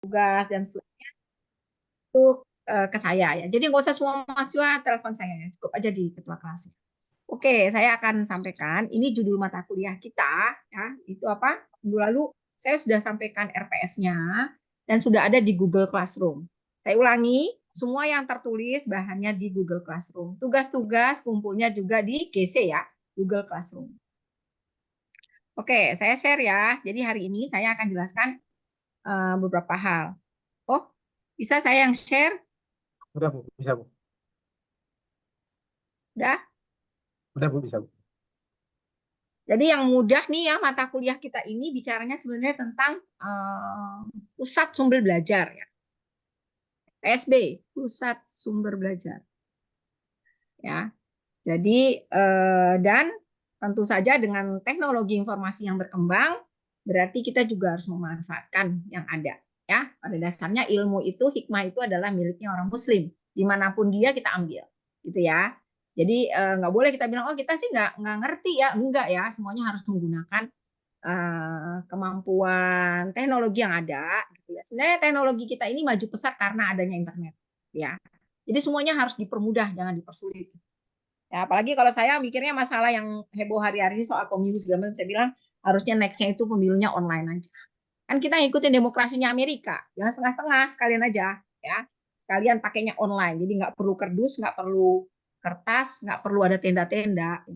tugas dan itu ke saya ya. Jadi nggak usah semua mahasiswa telepon saya, ya. Cukup aja di ketua kelas. Oke, saya akan sampaikan. Ini judul mata kuliah kita, ya. Itu apa? Minggu lalu saya sudah sampaikan RPS-nya dan sudah ada di Google Classroom. Saya ulangi, semua yang tertulis bahannya di Google Classroom. Tugas-tugas kumpulnya juga di GC ya, Google Classroom. Oke, saya share ya. Jadi hari ini saya akan jelaskan beberapa hal. Oh, bisa saya yang share? Udah Bu, bisa Bu. Udah? Udah Bu, bisa Bu. Jadi yang mudah nih ya mata kuliah kita ini bicaranya sebenarnya tentang pusat sumber belajar ya. PSB, pusat sumber belajar ya. Jadi dan tentu saja dengan teknologi informasi yang berkembang berarti kita juga harus memanfaatkan yang ada ya. Pada dasarnya ilmu itu hikmah itu adalah miliknya orang muslim. Dimanapun dia kita ambil gitu ya. Jadi nggak boleh kita bilang oh kita sih nggak ngerti ya, enggak ya, semuanya harus menggunakan kemampuan teknologi yang ada gitu ya. Sebenarnya teknologi kita ini maju pesat karena adanya internet ya. Jadi semuanya harus dipermudah, jangan dipersulit. Ya, apalagi kalau saya mikirnya masalah yang heboh hari-hari ini soal pemilu segala macam, saya bilang harusnya nextnya itu pemilunya online aja. Kan kita ngikutin demokrasinya Amerika, jangan setengah-setengah, sekalian aja ya. Sekalian pakainya online, jadi nggak perlu kardus, nggak perlu kertas, nggak perlu ada tenda-tenda.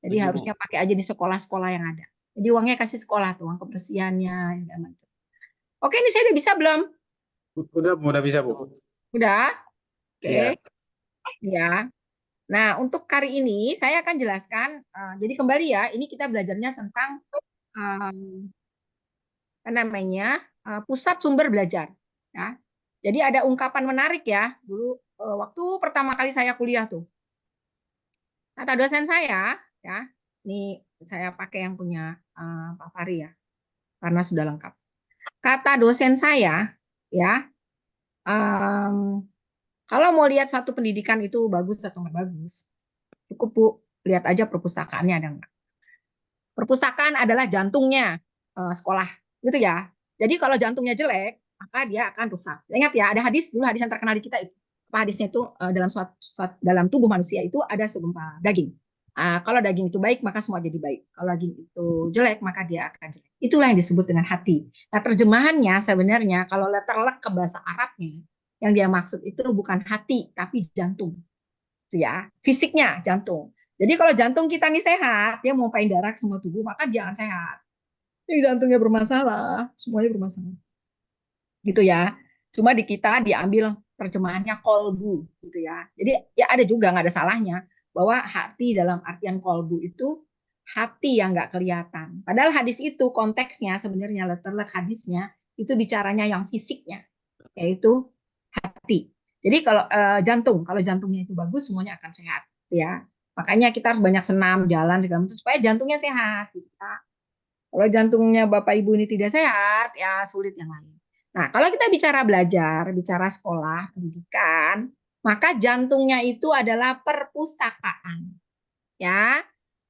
Jadi Setuju Bu. harusnya pakai aja di sekolah-sekolah yang ada. Jadi uangnya kasih sekolah tuh, uang kebersihannya, dan macam. Oke, ini saya udah bisa belum? Udah Bu, udah bisa Bu. Udah? Oke, Iya. ya. Nah, untuk kali ini saya akan jelaskan. Jadi kembali ya, ini kita belajarnya tentang um, apa namanya pusat sumber belajar. Ya. Jadi ada ungkapan menarik ya. Dulu waktu pertama kali saya kuliah tuh, kata dosen saya, ya, ini saya pakai yang punya Pak Fahri ya, karena sudah lengkap. Kata dosen saya, ya, um, kalau mau lihat satu pendidikan itu bagus atau nggak bagus, cukup Bu, lihat aja perpustakaannya ada nggak. Perpustakaan adalah jantungnya sekolah, gitu ya. Jadi kalau jantungnya jelek, maka dia akan rusak. Ingat ya, ada hadis dulu, hadis yang terkenal di kita itu. Apa hadisnya itu dalam tubuh manusia itu ada segumpal daging. Kalau daging itu baik, maka semua jadi baik. Kalau daging itu jelek, maka dia akan jelek. Itulah yang disebut dengan hati. Nah, terjemahannya sebenarnya kalau letterlek ke bahasa Arabnya, yang dia maksud itu bukan hati, tapi jantung. Itu ya, fisiknya jantung. Jadi kalau jantung kita nih sehat, dia mau darah ke semua tubuh, maka dia akan sehat. Ini jantungnya bermasalah, semuanya bermasalah. Gitu ya. Cuma di kita diambil terjemahannya kolbu gitu ya. Jadi ya ada juga nggak ada salahnya bahwa hati dalam artian kolbu itu hati yang nggak kelihatan. Padahal hadis itu konteksnya sebenarnya letterlek hadisnya itu bicaranya yang fisiknya, yaitu hati. Jadi kalau jantungnya itu bagus semuanya akan sehat ya. Makanya kita harus banyak senam, jalan segala macam supaya jantungnya sehat gitu ya. Kalau jantungnya Bapak Ibu ini tidak sehat, ya sulit yang lain. Nah, kalau kita bicara belajar, bicara sekolah, pendidikan, maka jantungnya itu adalah perpustakaan. Ya.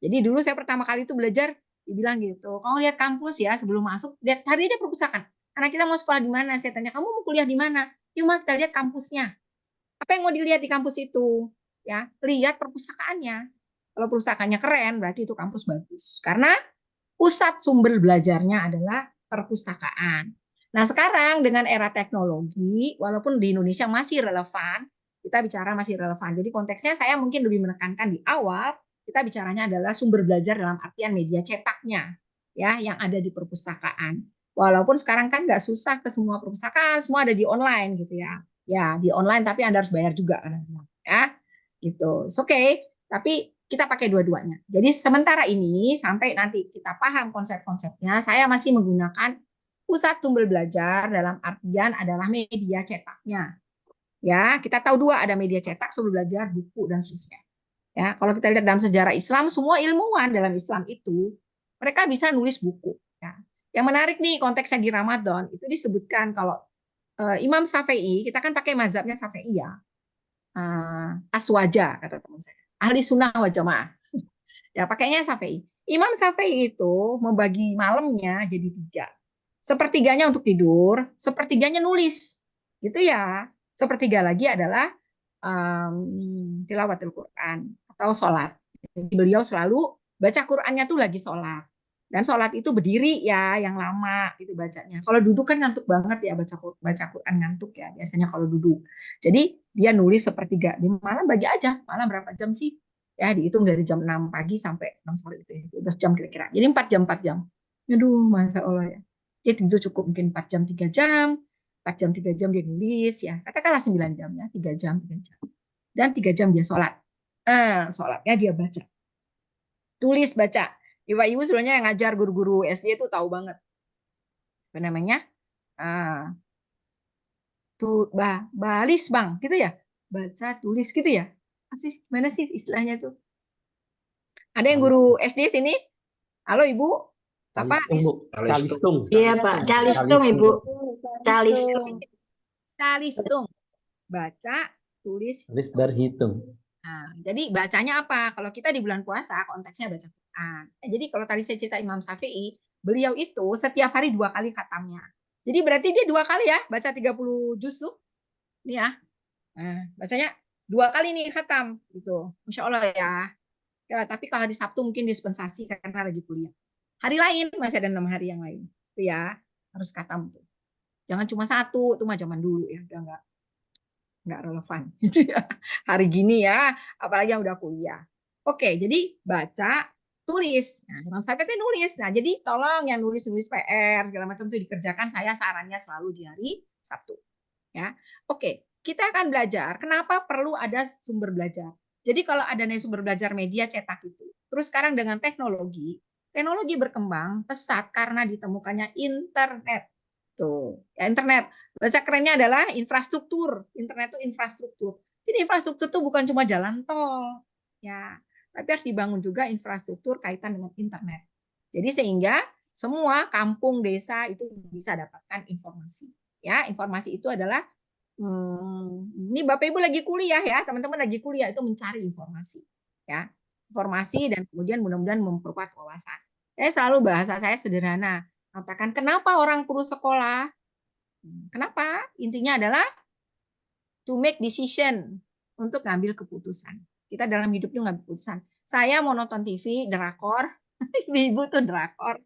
Jadi dulu saya pertama kali itu belajar, dibilang gitu, kamu lihat kampus ya sebelum masuk, lihat cari aja perpustakaan. Karena kita mau sekolah di mana? Saya tanya, kamu mau kuliah di mana? Cuma kita lihat kampusnya. Apa yang mau dilihat di kampus itu? Ya, lihat perpustakaannya. Kalau perpustakaannya keren, berarti itu kampus bagus. Karena pusat sumber belajarnya adalah perpustakaan. Nah, sekarang dengan era teknologi, walaupun di Indonesia masih relevan, kita bicara masih relevan. Jadi konteksnya saya mungkin lebih menekankan di awal, kita bicaranya adalah sumber belajar dalam artian media cetaknya, ya, yang ada di perpustakaan. Walaupun sekarang kan nggak susah ke semua perpustakaan, semua ada di online gitu ya. Ya, di online tapi Anda harus bayar juga kan, ya. Gitu. Oke, okay. Tapi kita pakai dua-duanya. Jadi sementara ini sampai nanti kita paham konsep-konsepnya, saya masih menggunakan pusat sumber belajar dalam artian adalah media cetaknya. Ya, kita tahu dua, ada media cetak, sumber belajar, buku dan seterusnya. Ya, kalau kita lihat dalam sejarah Islam, semua ilmuwan dalam Islam itu mereka bisa nulis buku. Ya. Yang menarik nih konteksnya di Ramadan itu disebutkan kalau Imam Syafi'i, kita kan pakai mazhabnya Syafi'i ya, aswaja kata teman saya, ahli sunnah wal jamaah. Ya, pakainya Syafi'i. Imam Syafi'i itu membagi malamnya jadi tiga. Sepertiganya untuk tidur, sepertiganya nulis. Gitu ya. Sepertiga lagi adalah tilawatul Quran atau sholat. Jadi beliau selalu baca Qurannya tuh lagi sholat. Dan sholat itu berdiri ya, yang lama itu bacanya. Kalau duduk kan ngantuk banget ya, baca Quran ngantuk ya biasanya kalau duduk. Jadi dia nulis sepertiga. Di malam bagi aja, malam berapa jam sih? Ya dihitung dari jam 6 pagi sampai 6 sore itu ya, 12 jam kira-kira. Jadi 4 jam. Aduh, Masya Allah ya. Dia tidur cukup mungkin 4 jam, 3 jam. 4 jam, 3 jam dia nulis ya. Katakanlah 9 jam ya, 3 jam, 3 jam. Dan 3 jam dia sholat. Sholatnya dia baca. Tulis, baca. Ibu-ibu sebenarnya yang ngajar guru-guru SD itu tahu banget. Apa namanya? Ah, tuh, balis bang, gitu ya. Baca, tulis gitu ya. Masih, mana sih istilahnya tuh? Ada yang Calis, guru SD sini? Halo Ibu, apa? calistung, Bu. Calistung. Iya Pak, calistung Calistung, Ibu, Bu. calistung. Calistung. Baca, tulis. Tulis berhitung. Nah, jadi bacanya apa? Kalau kita di bulan puasa, konteksnya baca Quran. Jadi kalau tadi saya cerita Imam Syafi'i, beliau itu setiap hari 2 kali khatamnya. Jadi berarti dia 2 kali ya, baca 30 juz tuh. Ini ya. Nah, bacanya 2 kali nih khatam. Gitu. Masya Allah ya. Ya, tapi kalau di Sabtu mungkin dispensasi karena lagi kuliah. Hari lain, masih ada 6 hari yang lain. Itu ya, harus khatam tuh. Jangan cuma satu, itu mah zaman dulu ya. Udah nggak relevan gitu ya hari gini ya, apalagi yang udah kuliah. Oke, jadi baca, tulis. Nah, Imam Syafi'i nulis. Nah, jadi tolong yang nulis-nulis PR segala macam itu dikerjakan, saya sarannya selalu di hari Sabtu ya. Oke, kita akan belajar kenapa perlu ada sumber belajar. Jadi kalau ada sumber belajar media cetak itu, terus sekarang dengan teknologi berkembang pesat karena ditemukannya internet. Tuh, ya internet. Bahasa kerennya adalah infrastruktur. Internet itu infrastruktur. Jadi infrastruktur itu bukan cuma jalan tol, ya, tapi harus dibangun juga infrastruktur kaitan dengan internet. Jadi sehingga semua kampung desa itu bisa dapatkan informasi. Ya, informasi itu adalah ini Bapak Ibu lagi kuliah ya, teman-teman lagi kuliah itu mencari informasi, ya, informasi dan kemudian mudah-mudahan memperkuat wawasan. Saya selalu bahasa saya sederhana, katakan kenapa orang perlu sekolah? Kenapa? Intinya adalah to make decision, untuk ngambil keputusan. Kita dalam hidup itu ngambil keputusan. Saya mau nonton TV, drakor, ibu tuh drakor,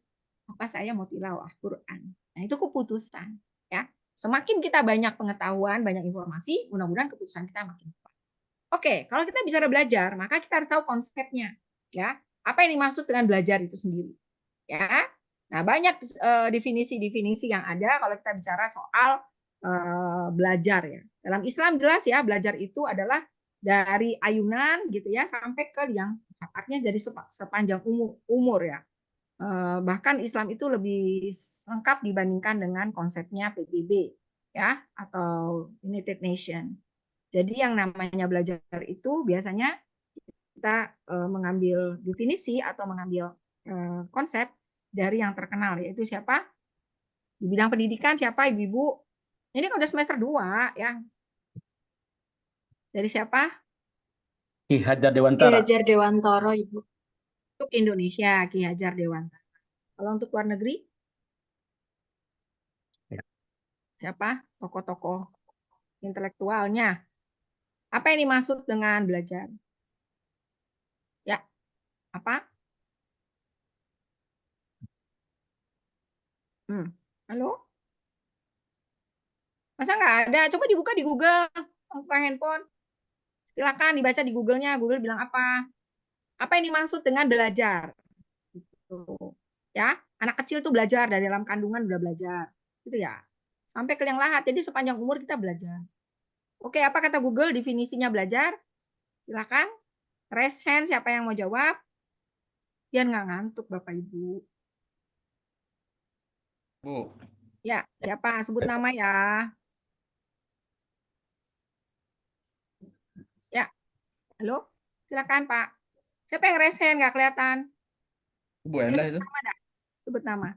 apa saya mau tilawah Quran. Nah, itu keputusan, ya. Semakin kita banyak pengetahuan, banyak informasi, mudah-mudahan keputusan kita makin tepat. Oke, kalau kita bicara belajar, maka kita harus tahu konsepnya, ya. Apa yang dimaksud dengan belajar itu sendiri, ya. Nah, banyak definisi-definisi yang ada kalau kita bicara soal belajar ya. Dalam Islam jelas ya, belajar itu adalah dari ayunan gitu ya sampai ke yang artinya dari sepanjang umur ya. Bahkan Islam itu lebih lengkap dibandingkan dengan konsepnya PBB ya atau United Nation. Jadi yang namanya belajar itu biasanya kita mengambil definisi atau mengambil konsep dari yang terkenal, yaitu siapa? Di bidang pendidikan siapa Ibu-ibu? Ini kan udah semester 2 ya. Dari siapa? Ki Hajar Ki Dewantara. Hajar Dewantara Ibu. Untuk Indonesia, Ki Hajar Dewantara. Kalau untuk luar negeri? Ya. Siapa? Tokoh-tokoh intelektualnya. Apa yang dimaksud dengan belajar? Ya, apa? Halo? Masa nggak ada? Coba dibuka di Google, buka handphone. Silakan dibaca di Google-nya. Google bilang apa? Apa yang dimaksud dengan belajar? Gitu. Ya, anak kecil tuh belajar dari dalam kandungan udah belajar, gitu ya. Sampai ke yang lahat. Jadi sepanjang umur kita belajar. Oke, apa kata Google definisinya belajar? Silakan. Raise hand siapa yang mau jawab? Biar nggak ngantuk Bapak Ibu. Bu, Ya, siapa? Sebut nama ya. Ya, halo? Silakan Pak. Siapa yang raise hand? Nggak kelihatan. Bu Ya, Endah sebut itu. nama dah. Sebut nama.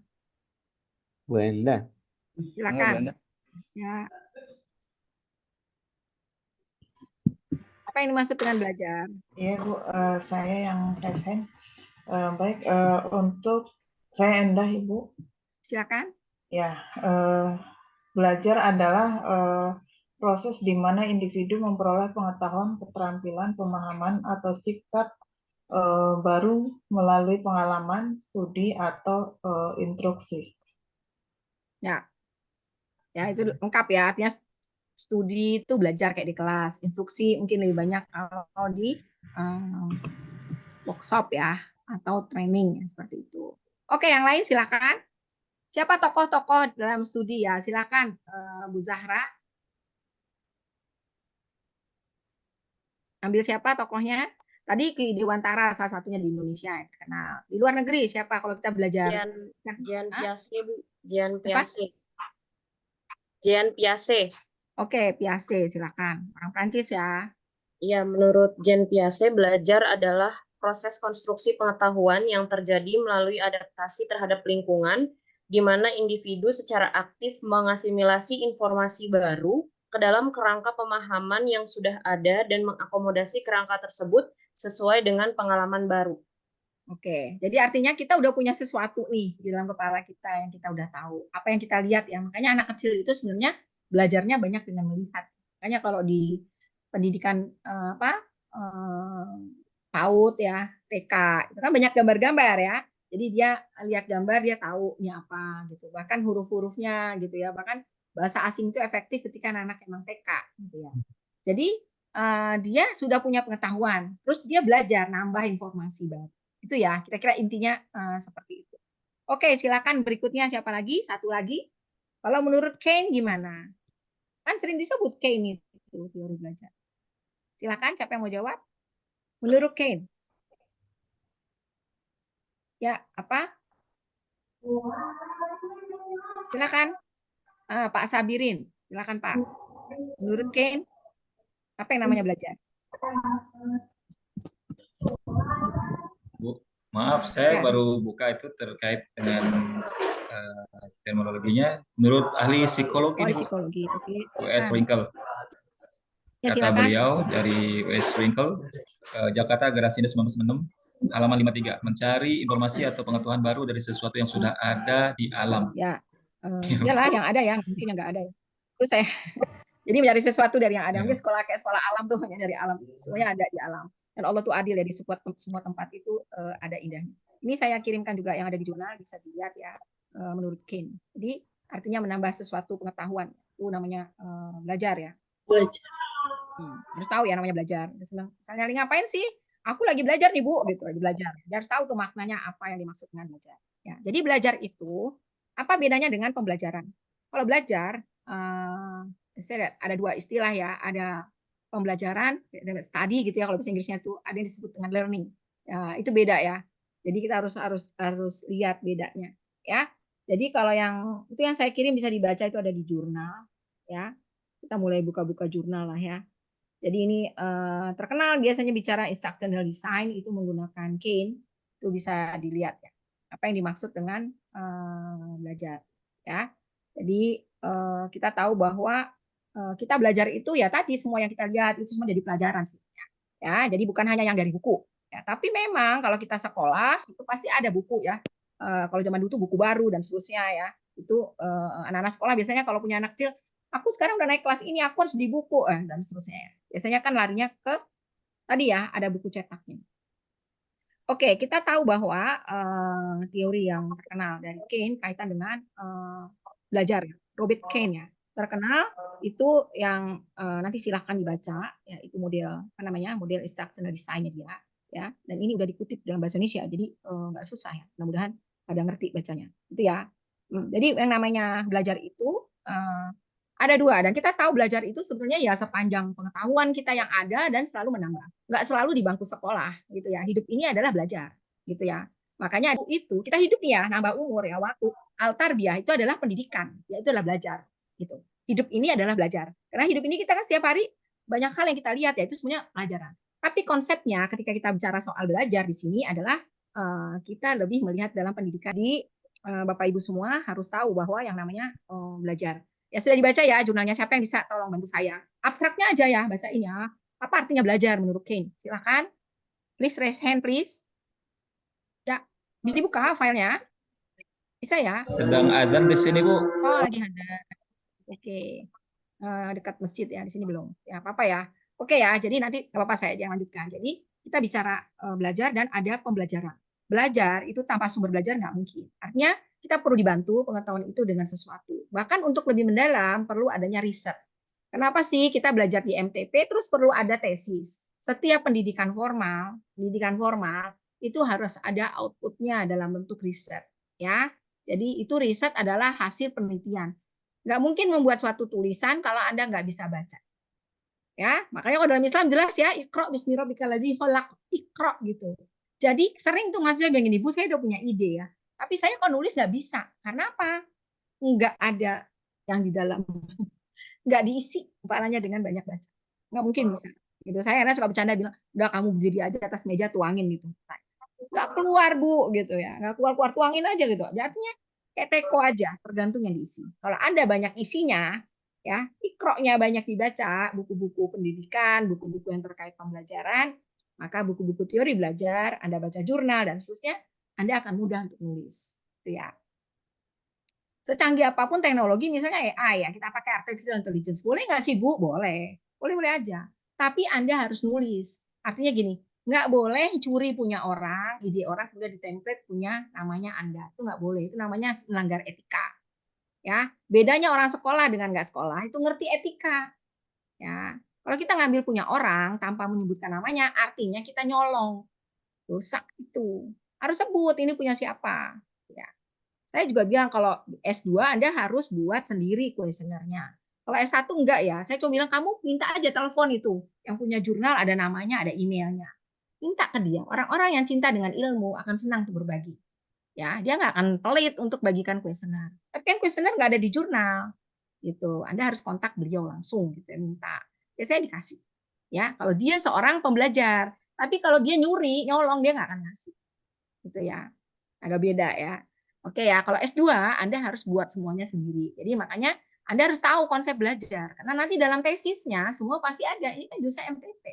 Bu Endah. Enggak, Bu Silakan. Endah. Ya. Apa yang dimaksud dengan belajar? Iya Bu, saya yang present. Baik, untuk saya Endah Ibu. Silakan. Ya, belajar adalah proses di mana individu memperoleh pengetahuan, keterampilan, pemahaman, atau sikap baru melalui pengalaman, studi, atau instruksi. Ya, ya itu lengkap ya. Artinya studi itu belajar kayak di kelas, instruksi mungkin lebih banyak kalau di workshop ya atau training ya, seperti itu. Oke, yang lain silakan. Siapa tokoh-tokoh dalam studi ya? Silakan Bu Zahra. Ambil siapa tokohnya? Tadi Ki Dewantara salah satunya di Indonesia ya. Kenal. Di luar negeri siapa kalau kita belajar? Jean Hah? Piaget, Bu. Jean Siapa? Piaget. Jean Piaget. Oke, Piaget silakan. Orang Prancis ya. Ya, menurut Jean Piaget, belajar adalah proses konstruksi pengetahuan yang terjadi melalui adaptasi terhadap lingkungan, di mana individu secara aktif mengasimilasi informasi baru ke dalam kerangka pemahaman yang sudah ada dan mengakomodasi kerangka tersebut sesuai dengan pengalaman baru. Oke, jadi artinya kita udah punya sesuatu nih di dalam kepala kita yang kita udah tahu. Apa yang kita lihat ya, makanya anak kecil itu sebenarnya belajarnya banyak dengan melihat. Makanya kalau di pendidikan PAUD ya, TK, itu kan banyak gambar-gambar ya. Jadi dia lihat gambar dia tahu ini apa gitu. Bahkan huruf-hurufnya gitu ya. Bahkan bahasa asing itu efektif ketika anak-anak emang TK gitu ya. Jadi dia sudah punya pengetahuan, terus dia belajar nambah informasi baru. Itu ya, kira-kira intinya seperti itu. Oke, silakan berikutnya siapa lagi? Satu lagi. Kalau menurut Kane gimana? Kan sering disebut Kane itu teori belajar. Silakan siapa yang mau jawab? Menurut Kane. Ya, apa? Silakan. Pak Sabirin. Silakan, Pak. Menurut Kane, apa yang namanya belajar? Bu, maaf, saya Ya. baru buka itu terkait dengan terminologinya. Menurut ahli psikologi, Oh, nih, Bu, psikologi. Oke, W.S. silakan. Winkel. Ya, Kata silakan. beliau dari W.S. Winkel, Jakarta Garasi 1996, halaman 53, mencari informasi atau pengetahuan baru dari sesuatu yang sudah ada di alam. Ya, iyalah yang ada ya, mungkin yang nggak ada ya. Itu saya. Jadi mencari sesuatu dari yang ada. Mungkin sekolah kayak sekolah alam tuh hanya dari alam. Semuanya ada di alam. Dan Allah tuh adil ya, di semua tempat itu ada indahnya. Ini saya kirimkan juga yang ada di jurnal, bisa dilihat ya, menurut Kane. Jadi artinya menambah sesuatu pengetahuan. Itu namanya belajar ya. Belajar. Harus tahu ya namanya belajar. Misalnya ngapain sih? Aku lagi belajar nih Bu, gitu, lagi belajar. Dia harus tahu tuh maknanya apa yang dimaksud dengan belajar. Ya, jadi belajar itu apa bedanya dengan pembelajaran? Kalau belajar ada dua istilah ya, ada pembelajaran, study gitu ya. Kalau bahasa Inggrisnya tuh ada yang disebut dengan learning. Ya, itu beda ya. Jadi kita harus lihat bedanya ya. Jadi kalau yang itu yang saya kirim bisa dibaca itu ada di jurnal ya. Kita mulai buka-buka jurnal lah ya. Jadi ini terkenal biasanya bicara instructional design itu menggunakan Kane, itu bisa dilihat ya apa yang dimaksud dengan belajar ya. Jadi kita tahu bahwa kita belajar itu ya tadi semua yang kita lihat itu semua jadi pelajaran sebenarnya ya. Jadi bukan hanya yang dari buku ya, tapi memang kalau kita sekolah itu pasti ada buku ya. Kalau zaman dulu tuh buku baru dan seterusnya ya. Itu anak-anak sekolah biasanya kalau punya anak kecil, aku sekarang udah naik kelas ini, aku harus beli buku dan seterusnya ya. Biasanya kan larinya ke tadi ya, ada buku cetaknya. Oke, kita tahu bahwa teori yang terkenal dari Kane kaitan dengan belajar ya. Robert Kane ya. Terkenal itu yang nanti silahkan dibaca ya, itu model apa namanya? Model instructional design-nya dia ya. Dan ini udah dikutip dalam bahasa Indonesia. Jadi nggak susah ya. Mudah-mudahan pada ngerti bacanya. Itu ya. Jadi yang namanya belajar itu ada dua, dan kita tahu belajar itu sebenarnya ya sepanjang pengetahuan kita yang ada dan selalu menambah. Nggak selalu di bangku sekolah gitu ya. Hidup ini adalah belajar gitu ya. Makanya itu kita hidup nih ya, nambah umur ya, waktu. Al-tarbiyah itu adalah pendidikan, yaitu adalah belajar gitu. Hidup ini adalah belajar. Karena hidup ini kita kan setiap hari banyak hal yang kita lihat ya, itu sebenarnya pelajaran. Tapi konsepnya ketika kita bicara soal belajar di sini adalah kita lebih melihat dalam pendidikan. Di Bapak Ibu semua harus tahu bahwa yang namanya belajar. Ya sudah dibaca ya jurnalnya, siapa yang bisa tolong bantu saya? Abstraknya aja ya, bacain ya. Apa artinya belajar menurut Kane? Silakan. Please raise hand please. Ya, bisa dibuka filenya. Bisa ya? Sedang adzan di sini, Bu. Oh, lagi ada. Oke. Dekat masjid ya, di sini belum. Ya, apa-apa ya. Oke ya, jadi nanti nggak apa-apa saya yang lanjutkan. Jadi kita bicara belajar dan ada pembelajaran. Belajar itu tanpa sumber belajar nggak mungkin. Artinya kita perlu dibantu pengetahuan itu dengan sesuatu. Bahkan untuk lebih mendalam perlu adanya riset. Kenapa sih kita belajar di MTP terus perlu ada tesis? Setiap pendidikan formal itu harus ada outputnya dalam bentuk riset, ya. Jadi itu riset adalah hasil penelitian. Nggak mungkin membuat suatu tulisan kalau Anda nggak bisa baca. Ya, makanya kalau dalam Islam jelas ya, Iqra bismi rabbikal ladzi khalaq, Iqra gitu. Jadi sering tuh mahasiswa bilang gini, Bu, saya udah punya ide ya, tapi saya kok nulis nggak bisa. Karena apa? Nggak ada yang di dalam, nggak diisi kepalanya dengan banyak baca. Nggak mungkin bisa. Gitu. Saya karena suka bercanda bilang, udah kamu berdiri aja atas meja tuangin gitu. Nggak keluar, Bu, gitu ya. Nggak keluar-keluar, tuangin aja gitu. Artinya kayak teko aja, tergantung yang diisi. Kalau Anda banyak isinya, ya, ikroknya banyak dibaca, buku-buku pendidikan, buku-buku yang terkait pembelajaran, maka buku-buku teori belajar, Anda baca jurnal dan seterusnya, Anda akan mudah untuk nulis. Itu ya. Secanggih apapun teknologi, misalnya AI ya, kita pakai artificial intelligence, boleh nggak sih, Bu? Boleh, boleh aja. Tapi Anda harus nulis. Artinya gini, nggak boleh curi punya orang, ide orang kemudian di template punya namanya Anda. Itu nggak boleh, itu namanya melanggar etika. Ya, bedanya orang sekolah dengan nggak sekolah itu ngerti etika. Ya, kalau kita ngambil punya orang tanpa menyebutkan namanya, artinya kita nyolong. Dosa itu. Harus sebut ini punya siapa. Ya. Saya juga bilang kalau S2 Anda harus buat sendiri kuesionernya. Kalau S1 enggak ya. Saya cuma bilang kamu minta aja telepon itu. Yang punya jurnal ada namanya, ada emailnya. Minta ke dia. Orang-orang yang cinta dengan ilmu akan senang untuk berbagi. Ya, dia nggak akan pelit untuk bagikan kuesioner. Tapi kan kuesioner nggak ada di jurnal. Gitu. Anda harus kontak beliau langsung gitu ya, minta. Ya saya dikasih. Ya, kalau dia seorang pembelajar. Tapi kalau dia nyuri, nyolong dia nggak akan ngasih. Gitu ya. Agak beda ya. Oke ya, kalau S2 Anda harus buat semuanya sendiri. Jadi makanya Anda harus tahu konsep belajar. Karena nanti dalam tesisnya semua pasti ada. Ini kan jurusan MTP.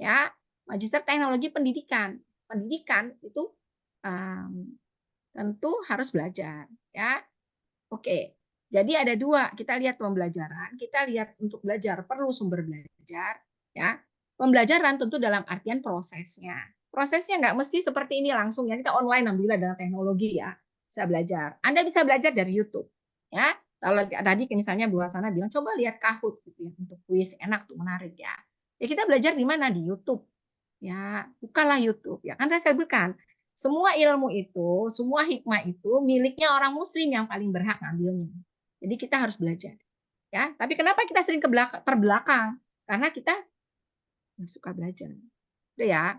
Ya, Magister Teknologi Pendidikan. Pendidikan itu tentu harus belajar. Ya, oke. Jadi ada dua. Kita lihat pembelajaran. Kita lihat untuk belajar perlu sumber belajar. Ya, pembelajaran tentu dalam artian prosesnya. Prosesnya nggak mesti seperti ini langsung ya, kita online alhamdulillah dengan teknologi ya bisa belajar. Anda bisa belajar dari YouTube ya. Kalau tadi misalnya Bu Hasanah bilang coba lihat Kahoot gitu ya untuk kuis enak tuh menarik ya. Ya kita belajar di mana di YouTube ya, bukalah YouTube ya. Kan saya sebutkan semua ilmu itu, semua hikmah itu miliknya orang Muslim yang paling berhak ngambilnya. Jadi kita harus belajar ya. Tapi kenapa kita sering terbelakang? Karena kita nggak suka belajar. Itu ya.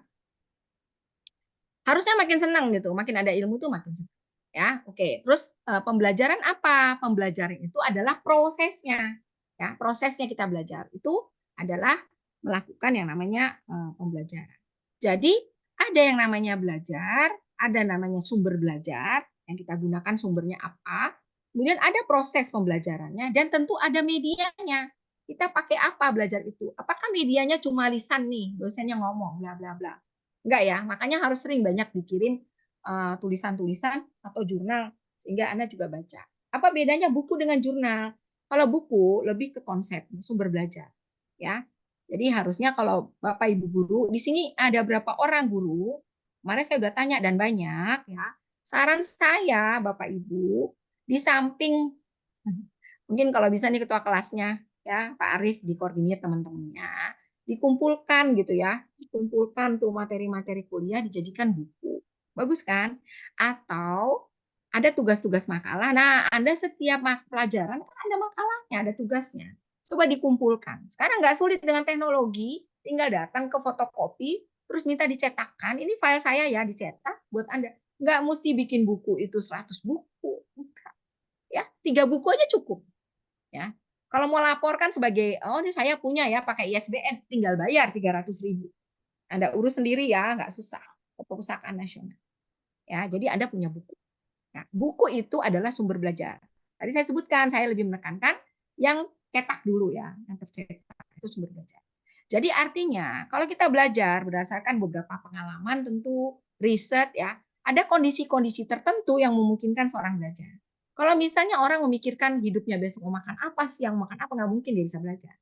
Harusnya makin senang gitu, makin ada ilmu tuh makin senang. Ya, oke. Terus pembelajaran apa? Pembelajaran itu adalah prosesnya. Ya, prosesnya kita belajar itu adalah melakukan yang namanya pembelajaran. Jadi ada yang namanya belajar, ada namanya sumber belajar yang kita gunakan sumbernya apa. Kemudian ada proses pembelajarannya dan tentu ada medianya. Kita pakai apa belajar itu? Apakah medianya cuma lisan nih, dosennya ngomong bla bla bla. Enggak ya, makanya harus sering banyak dikirim tulisan-tulisan atau jurnal sehingga Anda juga baca. Apa bedanya buku dengan jurnal? Kalau buku lebih ke konsep, sumber belajar. Ya. Jadi harusnya kalau Bapak Ibu guru, di sini ada berapa orang guru? Kemarin saya sudah tanya dan banyak ya. Saran saya Bapak Ibu, di samping mungkin kalau bisa nih ketua kelasnya ya Pak Arief dikoordinir teman-temannya, dikumpulkan gitu ya, dikumpulkan tuh materi-materi kuliah dijadikan buku. Bagus kan? Atau ada tugas-tugas makalah. Nah, Anda setiap pelajaran kan ada makalahnya, ada tugasnya. Coba dikumpulkan. Sekarang nggak sulit dengan teknologi, tinggal datang ke fotokopi, terus minta dicetakkan. Ini file saya ya, dicetak buat Anda. Nggak mesti bikin buku itu 100 buku. Enggak. Ya, 3 buku aja cukup. Ya. Kalau mau laporkan sebagai, oh ini saya punya ya pakai ISBN, tinggal bayar 300.000. Anda urus sendiri ya, nggak susah. Ke Perpustakaan Nasional. Ya, jadi Anda punya buku. Nah, buku itu adalah sumber belajar. Tadi saya sebutkan, saya lebih menekankan yang cetak dulu ya, yang tercetak itu sumber belajar. Jadi artinya, kalau kita belajar berdasarkan beberapa pengalaman tentu riset ya, ada kondisi-kondisi tertentu yang memungkinkan seorang belajar. Kalau misalnya orang memikirkan hidupnya besok mau makan apa, siang makan apa, nggak mungkin dia bisa belajar.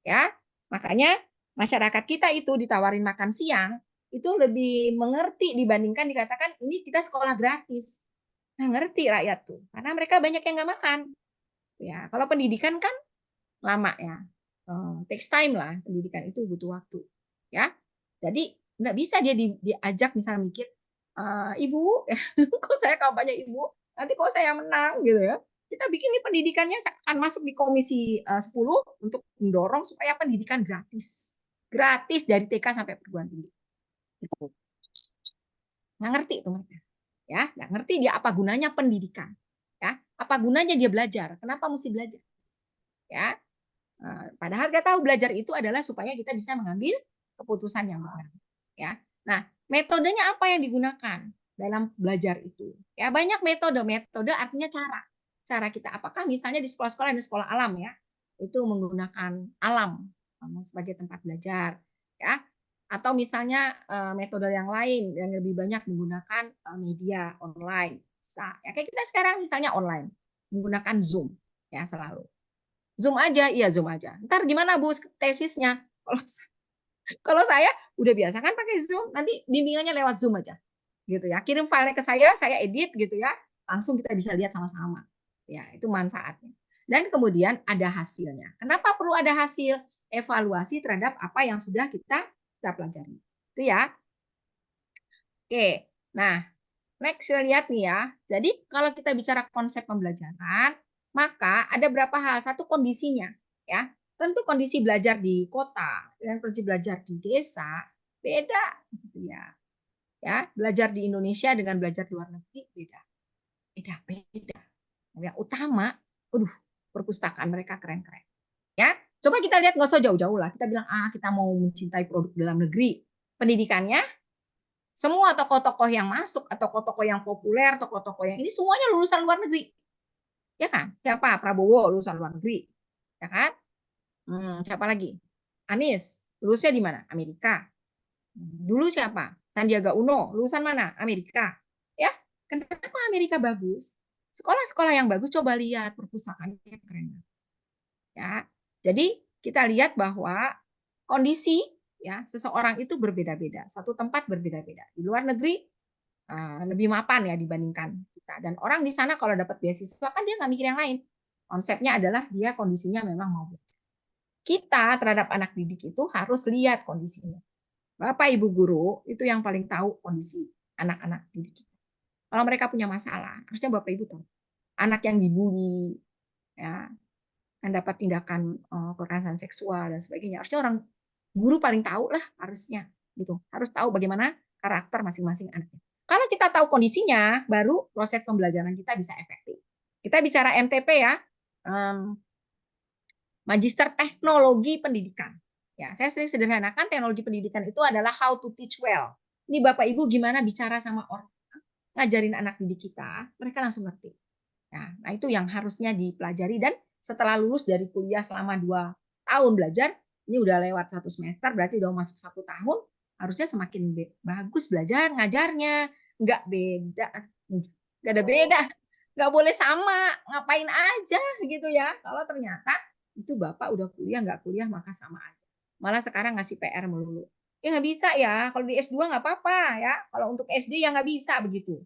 Ya, makanya masyarakat kita itu ditawarin makan siang itu lebih mengerti dibandingkan dikatakan ini kita sekolah gratis. Nah, ngerti rakyat tuh, karena mereka banyak yang nggak makan. Ya, kalau pendidikan kan lama ya, takes time lah, pendidikan itu butuh waktu. Ya, jadi nggak bisa dia diajak misalnya mikir, ibu, kok saya kampanye ibu, nanti kok saya menang gitu ya. Kita bikin ini pendidikannya akan masuk di komisi 10 untuk mendorong supaya pendidikan gratis. Gratis dari TK sampai perguruan tinggi. Gitu. Nggak ngerti tuh mereka. Ya, nggak ngerti dia apa gunanya pendidikan. Ya, apa gunanya dia belajar? Kenapa mesti belajar? Ya, padahal kita tahu belajar itu adalah supaya kita bisa mengambil keputusan yang benar. Ya, nah metodenya apa yang digunakan dalam belajar itu? Ya banyak metode. Metode artinya cara. Cara kita apakah misalnya di sekolah-sekolah dan sekolah alam ya itu menggunakan alam sebagai tempat belajar ya, atau misalnya metode yang lain yang lebih banyak menggunakan media online. Bisa. Ya kayak kita sekarang misalnya online menggunakan Zoom ya selalu. Zoom aja, iya Zoom aja. Ntar gimana Bu tesisnya? Kalau saya udah biasa kan pakai Zoom, nanti bimbingannya lewat Zoom aja. Gitu ya. Kirim filenya ke saya edit gitu ya. Langsung kita bisa lihat sama-sama. Ya, itu manfaatnya. Dan kemudian ada hasilnya. Kenapa perlu ada hasil? Evaluasi terhadap apa yang sudah kita pelajari. Itu ya. Oke. Nah, next kita lihat nih ya. Jadi kalau kita bicara konsep pembelajaran, maka ada berapa hal. Satu kondisinya, ya. Tentu kondisi belajar di kota dan kondisi belajar di desa beda, gitu ya. Ya, belajar di Indonesia dengan belajar di luar negeri beda. Beda. Yang utama, perpustakaan mereka keren-keren. Ya, coba kita lihat nggak usah jauh-jauh lah. Kita bilang kita mau mencintai produk dalam negeri. Pendidikannya semua tokoh-tokoh yang masuk atau tokoh-tokoh yang populer, tokoh-tokoh yang ini semuanya lulusan luar negeri. Ya kan? Siapa? Prabowo lulusan luar negeri. Ya kan? Siapa lagi? Anies, lulusnya di mana? Amerika. Dulu siapa? Sandiaga Uno, lulusan mana? Amerika. Ya, kenapa Amerika bagus? Sekolah-sekolah yang bagus coba lihat perpustakaannya keren. Ya. Jadi kita lihat bahwa kondisi ya seseorang itu berbeda-beda. Satu tempat berbeda-beda. Di luar negeri lebih mapan ya dibandingkan kita. Dan orang di sana kalau dapat beasiswa kan dia nggak mikir yang lain. Konsepnya adalah dia kondisinya memang mau belajar. Kita terhadap anak didik itu harus lihat kondisinya. Bapak Ibu guru itu yang paling tahu kondisi anak-anak didik kita. Kalau mereka punya masalah, harusnya Bapak Ibu tahu. Anak yang dibully, ya, yang dapat tindakan kekerasan seksual dan sebagainya. Harusnya orang guru paling tahu lah harusnya, gitu. Harus tahu bagaimana karakter masing-masing anaknya. Kalau kita tahu kondisinya, baru proses pembelajaran kita bisa efektif. Kita bicara MTP ya. Magister Teknologi Pendidikan. Ya, saya sering sederhanakan teknologi pendidikan itu adalah how to teach well. Ini Bapak Ibu gimana bicara sama orang, ngajarin anak didik kita, mereka langsung ngerti. Nah, itu yang harusnya dipelajari dan setelah lulus dari kuliah selama 2 tahun belajar, ini udah lewat 1 semester, berarti udah masuk 1 tahun, harusnya semakin bagus belajar, ngajarnya, nggak ada beda, nggak boleh sama, ngapain aja gitu ya. Kalau ternyata itu Bapak udah kuliah, nggak kuliah, maka sama aja. Malah sekarang ngasih PR melulu. Ya nggak bisa ya, kalau di S2 nggak apa-apa ya. Kalau untuk SD ya nggak bisa begitu.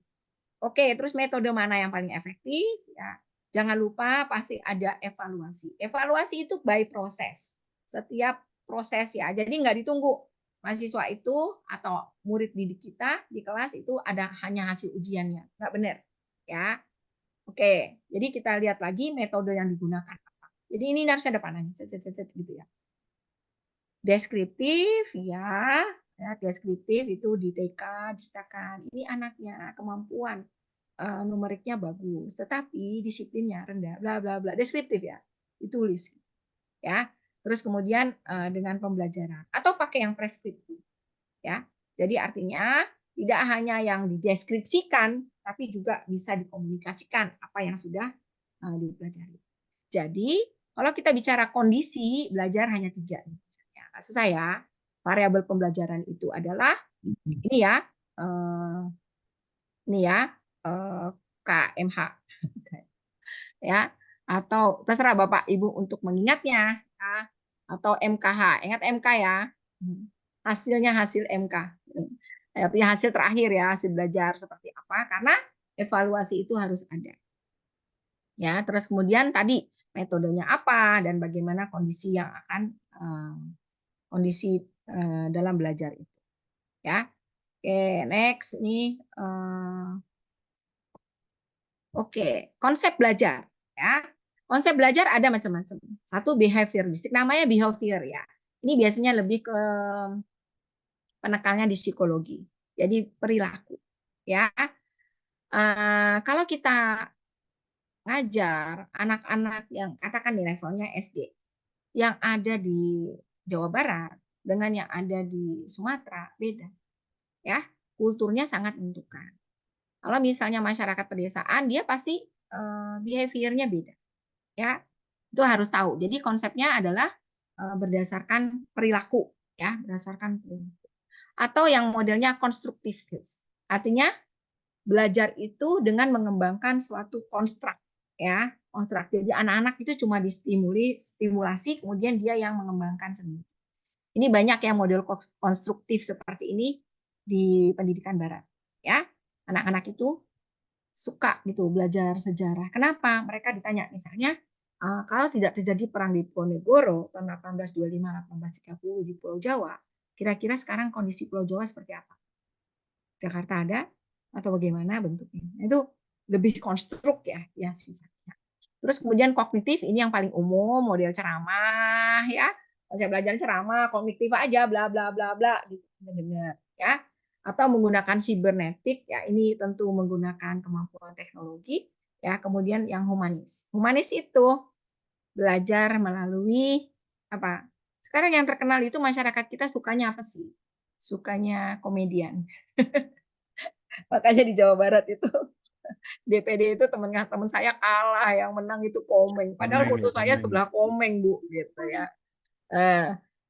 Oke, terus metode mana yang paling efektif? Ya, jangan lupa pasti ada evaluasi. Evaluasi itu by proses. Setiap proses ya, jadi nggak ditunggu. Mahasiswa itu atau murid didik kita di kelas itu ada hanya hasil ujiannya. Nggak benar. Ya, oke, jadi kita lihat lagi metode yang digunakan. Jadi ini harus ada panahnya, gitu ya. Deskriptif, ya, deskriptif itu di TK ceritakan ini anaknya kemampuan numeriknya bagus, tetapi disiplinnya rendah, bla bla bla. Deskriptif ya, ditulis, ya. Terus kemudian dengan pembelajaran atau pakai yang preskriptif, ya. Jadi artinya tidak hanya yang dideskripsikan, tapi juga bisa dikomunikasikan apa yang sudah dipelajari. Jadi kalau kita bicara kondisi belajar hanya 3, misalnya. Maksud saya variabel pembelajaran itu adalah ini ya Ini ya, KMH ya, atau terserah Bapak Ibu untuk mengingatnya ya, atau MKH. Ingat MK ya. Hasilnya hasil MK. Artinya hasil terakhir ya, hasil belajar seperti apa, karena evaluasi itu harus ada. Ya, terus kemudian tadi metodenya apa dan bagaimana kondisi yang akan kondisi dalam belajar itu. Ya. Oke, next nih. Oke, konsep belajar ya. Konsep belajar ada macam-macam. Satu behavioristik, namanya behavior ya. Ini biasanya lebih ke penekannya di psikologi. Jadi perilaku ya. Kalau kita ngajar anak-anak yang katakan di levelnya SD yang ada di Jawa Barat dengan yang ada di Sumatera beda ya, kulturnya sangat menentukan. Kalau misalnya masyarakat pedesaan dia pasti behaviornya beda ya, itu harus tahu. Jadi konsepnya adalah berdasarkan perilaku ya, berdasarkan perilaku. Atau yang modelnya konstruktif, artinya belajar itu dengan mengembangkan suatu konstruk ya, konstruk. Jadi anak-anak itu cuma stimulasi, kemudian dia yang mengembangkan sendiri. Ini banyak yang model konstruktif seperti ini di pendidikan barat ya. Anak-anak itu suka gitu belajar sejarah. Kenapa? Mereka ditanya misalnya kalau tidak terjadi perang di Ponegoro tahun 1825-1830 di Pulau Jawa, kira-kira sekarang kondisi Pulau Jawa seperti apa? Jakarta ada atau bagaimana bentuknya? Itu lebih konstruk ya sifatnya. Terus kemudian kognitif, ini yang paling umum, model ceramah ya. Saya belajar ceramah, kognitif aja bla bla bla bla gitu, dengar ya. Atau menggunakan sibernetik ya, ini tentu menggunakan kemampuan teknologi ya. Kemudian yang humanis. Humanis itu belajar melalui apa? Sekarang yang terkenal itu masyarakat kita sukanya apa sih? Sukanya komedian. Makanya di Jawa Barat itu DPD itu teman saya kalah, yang menang itu Komeng. Padahal foto saya sebelah Komeng, Bu, gitu ya.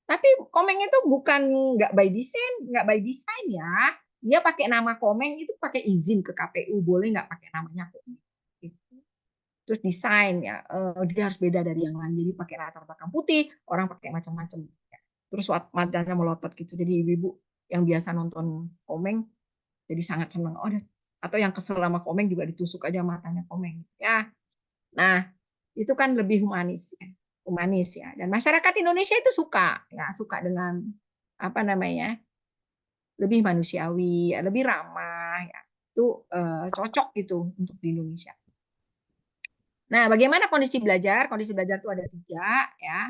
Tapi Komeng itu bukan nggak by design ya. Dia pakai nama Komeng itu pakai izin ke KPU, boleh nggak pakai namanya Komeng. Gitu. Terus desain ya, dia harus beda dari yang lain. Jadi pakai latar belakang putih, orang pakai macam-macam. Terus matanya melotot gitu. Jadi ibu-ibu yang biasa nonton Komeng jadi sangat senang. Oh, atau yang kesel sama Komeng juga ditusuk aja matanya Komeng ya. Nah, itu kan lebih humanis ya. Dan masyarakat Indonesia itu suka dengan apa namanya? Lebih manusiawi, lebih ramah ya. Itu cocok gitu untuk di Indonesia. Nah, bagaimana kondisi belajar? Kondisi belajar itu ada 3 ya.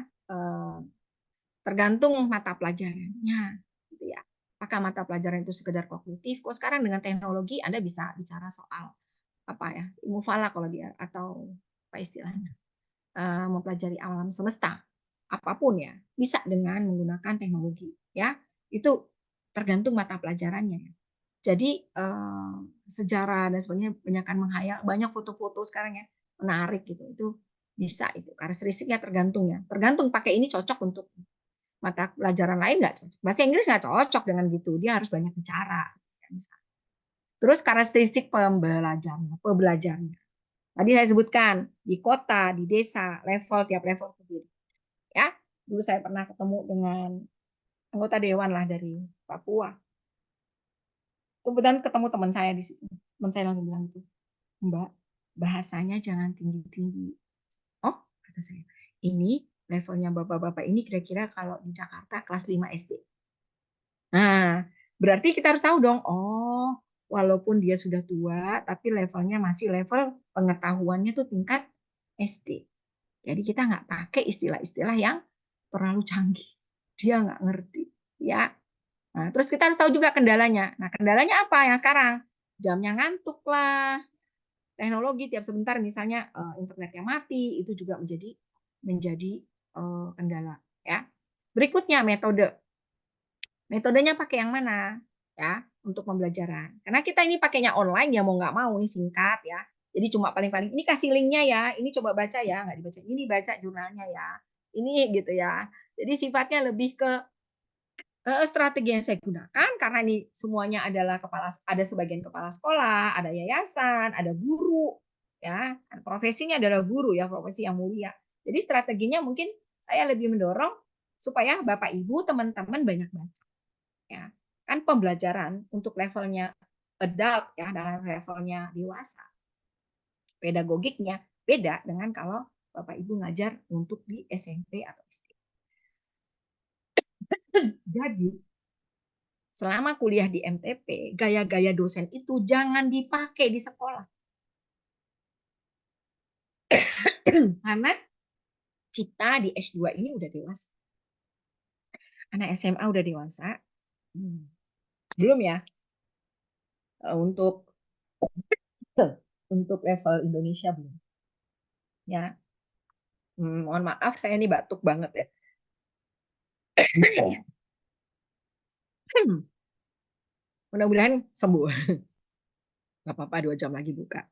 Tergantung mata pelajarannya gitu ya. Apakah mata pelajaran itu sekedar kognitif? Kok sekarang dengan teknologi Anda bisa bicara soal apa ya, ilmu falak kalau dia, atau apa istilahnya, mempelajari alam semesta, apapun ya, bisa dengan menggunakan teknologi ya. Itu tergantung mata pelajarannya. Jadi sejarah dan sebagainya banyak menghayal, banyak foto-foto sekarang ya menarik gitu, itu bisa, itu karakteristiknya tergantung pakai ini cocok untuk mata pelajaran lain nggak cocok. Bahasa Inggris nggak cocok dengan gitu, dia harus banyak bicara. Terus karakteristik pembelajarnya. Tadi saya sebutkan di kota, di desa, tiap level berbeda. Ya, dulu saya pernah ketemu dengan anggota dewan lah dari Papua. Kemudian ketemu teman saya di situ. Teman saya langsung bilang itu, Mbak, bahasanya jangan tinggi-tinggi. Oh, kata saya, ini levelnya bapak-bapak ini kira-kira kalau di Jakarta kelas 5 SD. Nah, berarti kita harus tahu dong, oh, walaupun dia sudah tua, tapi levelnya masih level pengetahuannya tuh tingkat SD. Jadi kita nggak pakai istilah-istilah yang terlalu canggih. Dia nggak ngerti. Ya. Nah, terus kita harus tahu juga kendalanya. Nah, kendalanya apa yang sekarang? Jamnya ngantuk lah. Teknologi tiap sebentar misalnya internetnya mati, itu juga menjadi kendala. Ya. Berikutnya metode. Metodenya pakai yang mana ya untuk pembelajaran? Karena kita ini pakainya online ya mau nggak mau, ini singkat ya. Jadi cuma paling-paling ini kasih linknya ya, ini coba baca ya, nggak dibaca, ini baca jurnalnya ya, ini gitu ya. Jadi sifatnya lebih ke Strategi yang saya gunakan karena ini semuanya adalah ada sebagian kepala sekolah, ada yayasan, ada guru, ya profesinya adalah guru ya, profesi yang mulia. Jadi strateginya mungkin saya lebih mendorong supaya Bapak Ibu teman-teman banyak baca, ya kan pembelajaran untuk levelnya adult ya dan levelnya dewasa, pedagogiknya beda dengan kalau Bapak Ibu ngajar untuk di SMP atau SD. Jadi selama kuliah di MTP, gaya-gaya dosen itu jangan dipakai di sekolah. Karena kita di S2 ini udah dewasa. Anak SMA udah dewasa. Belum ya. Untuk level Indonesia belum. Ya. Mohon maaf saya ini batuk banget ya. Mudah-mudahan sembuh. Nggak apa-apa 2 jam lagi buka.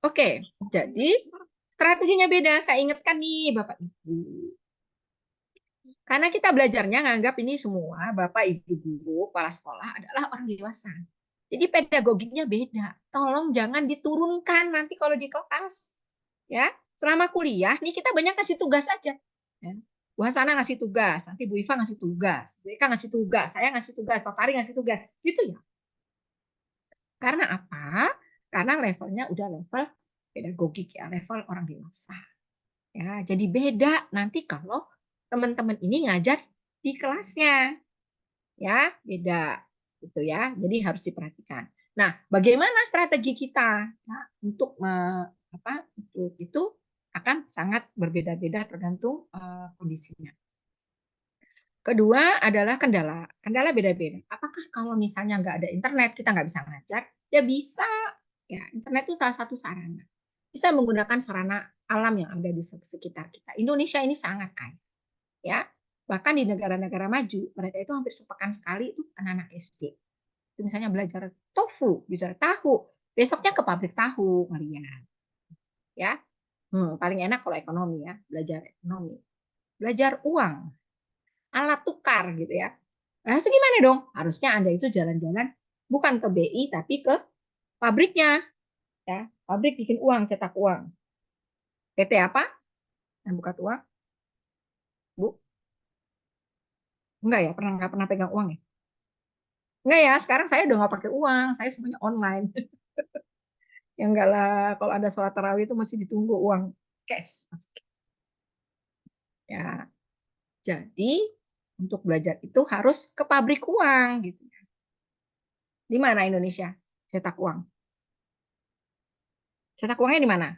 Oke, jadi strateginya beda. Saya ingatkan nih Bapak Ibu. Karena kita belajarnya nganggap ini semua Bapak Ibu guru, kepala sekolah adalah orang dewasa. Jadi pedagogiknya beda. Tolong jangan diturunkan nanti kalau di kelas. Ya, selama kuliah nih kita banyak kasih tugas aja. Ya. Bu Hasanah ngasih tugas, nanti Bu Iva ngasih tugas, Bu Eka ngasih tugas, saya ngasih tugas, Pak Fari ngasih tugas, gitu ya. Karena apa? Karena levelnya udah level pedagogik ya, level orang dewasa. Ya, jadi beda nanti kalau teman-teman ini ngajar di kelasnya. Ya, beda gitu ya. Jadi harus diperhatikan. Nah, bagaimana strategi kita untuk untuk itu akan sangat berbeda-beda tergantung kondisinya. Kedua adalah kendala. Kendala beda-beda. Apakah kalau misalnya nggak ada internet kita nggak bisa ngajar? Ya bisa. Ya, internet itu salah satu sarana. Bisa menggunakan sarana alam yang ada di sekitar kita. Indonesia ini sangat kaya. Ya, bahkan di negara-negara maju mereka itu hampir sepekan sekali itu anak-anak SD. Itu misalnya belajar tofu, belajar tahu, besoknya ke pabrik tahu ngeliat. Ya, paling enak kalau ekonomi ya, belajar ekonomi, belajar uang, alat tukar gitu ya. Nah, segimana dong? Harusnya Anda itu jalan-jalan bukan ke BI tapi ke pabriknya, ya, pabrik bikin uang, cetak uang. PT apa? Yang buka uang, Bu? Enggak ya, nggak pernah pegang uang ya? Enggak ya, sekarang saya udah nggak pakai uang, saya semuanya online. Ya enggak lah, kalau ada sholat tarawih itu masih ditunggu uang cash. Ya, jadi untuk belajar itu harus ke pabrik uang gitu. Di mana Indonesia cetak uang? Cetak uangnya di mana?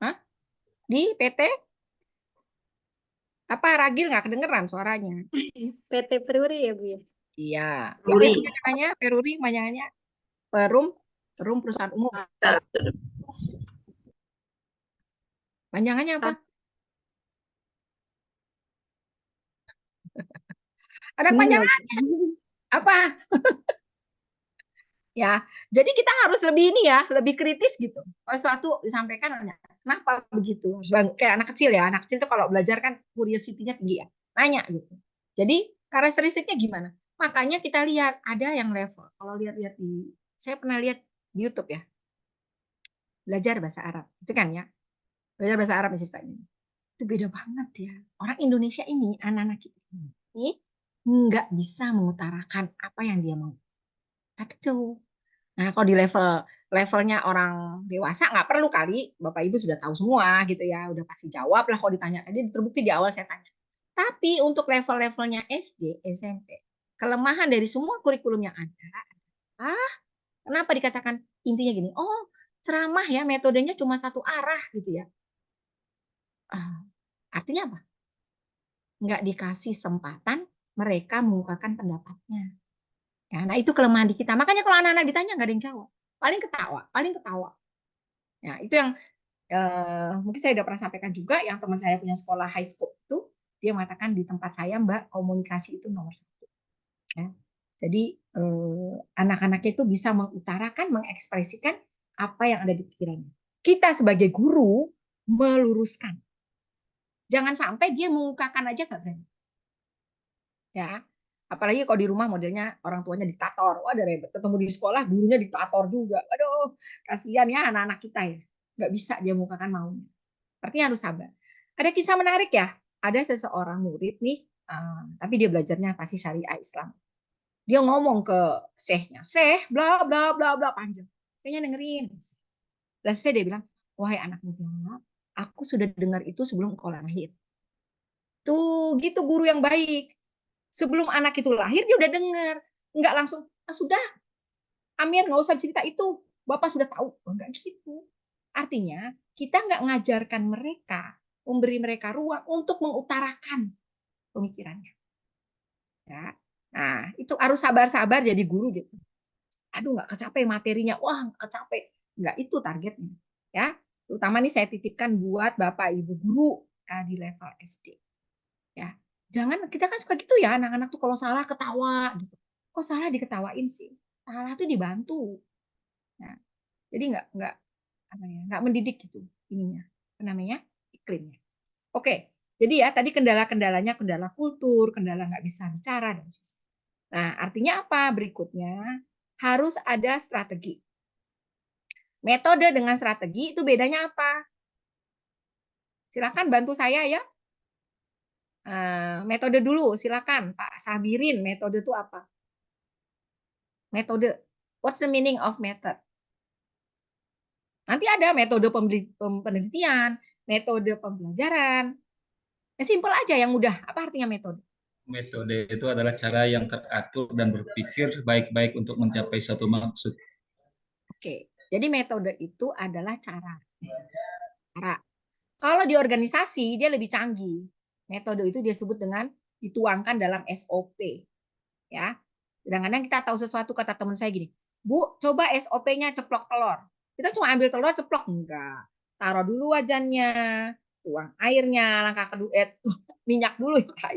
Hah? Di PT? Apa Ragil nggak kedengeran suaranya? PT Peruri ya, Bu ya? Iya. Peruri. Itu panjangannya Peruri, panjangannya Perum Perusahaan Umum. Panjangannya apa? Ada panjangannya. Apa? Ya, jadi kita harus lebih ini ya, lebih kritis gitu. Kalau sesuatu disampaikan, kenapa begitu? Kayak anak kecil ya, anak kecil itu kalau belajar kan curiosity-nya tinggi ya, nanya gitu. Jadi karakteristiknya gimana? Makanya kita lihat ada yang level. Kalau lihat-lihat saya pernah lihat di YouTube ya, belajar bahasa Arab, itu kan ya, belajar bahasa Arab ceritanya. Itu beda banget ya. Orang Indonesia ini, anak-anak kita ini nggak bisa mengutarakan apa yang dia mau. Tapi tuh. Nah, kalau di levelnya orang dewasa nggak perlu kali, Bapak Ibu sudah tahu semua gitu ya, udah pasti jawab lah kalau ditanya. Tadi terbukti di awal saya tanya. Tapi untuk level-levelnya SD, SMP, kelemahan dari semua kurikulum yang ada, kenapa dikatakan intinya gini? Oh, ceramah ya, metodenya cuma satu arah gitu ya. Artinya apa? Nggak dikasih kesempatan mereka mengungkapkan pendapatnya. Ya, nah itu kelemahan di kita. Makanya kalau anak-anak ditanya nggak ada yang jawab. Paling ketawa. Ya, itu yang mungkin saya udah pernah sampaikan juga, yang teman saya punya sekolah high school itu, dia mengatakan di tempat saya Mbak, komunikasi itu nomor 1. Ya. Jadi anak-anaknya itu bisa mengutarakan, mengekspresikan apa yang ada di pikirannya. Kita sebagai guru meluruskan. Jangan sampai dia mengungkapkan aja nggak berani. Ya, apalagi kalau di rumah modelnya orang tuanya diktator. Wah, ada ribet. Ketemu di sekolah gurunya diktator juga. Aduh, kasihan ya anak-anak kita ya. Nggak bisa dia mengungkapkan maunya. Artinya harus sabar. Ada kisah menarik ya. Ada seseorang murid nih, tapi dia belajarnya pasti syariah Islam. Dia ngomong ke syekhnya, "Syekh, bla bla bla bla," panjang. Syekhnya dengerin. Lalu dia bilang, "Wahai anak muda, aku sudah dengar itu sebelum engkau lahir." Tuh, gitu guru yang baik. Sebelum anak itu lahir dia udah dengar. Enggak langsung, sudah, Amir nggak usah cerita itu. Bapak sudah tahu. Enggak gitu. Artinya, kita nggak ngajarkan mereka, memberi mereka ruang untuk mengutarakan pemikirannya. Ya. Nah, itu harus sabar-sabar jadi guru gitu. Aduh, nggak kecapek materinya. Wah, nggak kecapek. Nggak, itu targetnya. Ya, terutama nih saya titipkan buat Bapak Ibu guru di level SD. Ya, jangan, kita kan suka gitu ya, anak-anak tuh kalau salah ketawa gitu. Kok salah diketawain sih? Salah tuh dibantu. Nah, jadi nggak apa ya, nggak mendidik gitu ininya. Apa namanya? Iklimnya. Oke. Jadi ya tadi kendala-kendalanya kendala kultur, kendala nggak bisa bicara dan sebagainya. Nah, artinya apa? Berikutnya harus ada strategi. Metode dengan strategi itu bedanya apa? Silakan bantu saya ya. Metode dulu, silakan Pak Sabirin. Metode itu apa? Metode. What's the meaning of method? Nanti ada metode penelitian, metode pembelajaran. Simpel aja, yang mudah. Apa artinya metode? Metode itu adalah cara yang teratur dan berpikir baik-baik untuk mencapai suatu maksud. Oke, jadi metode itu adalah cara. Kalau di organisasi dia lebih canggih. Metode itu disebut dengan dituangkan dalam SOP. Ya, kadang-kadang kita tahu sesuatu, kata teman saya gini, "Bu, coba SOP-nya ceplok telur." Kita cuma ambil telur ceplok, enggak. Taruh dulu wajannya, tuang airnya, langkah kedua minyak dulu ya,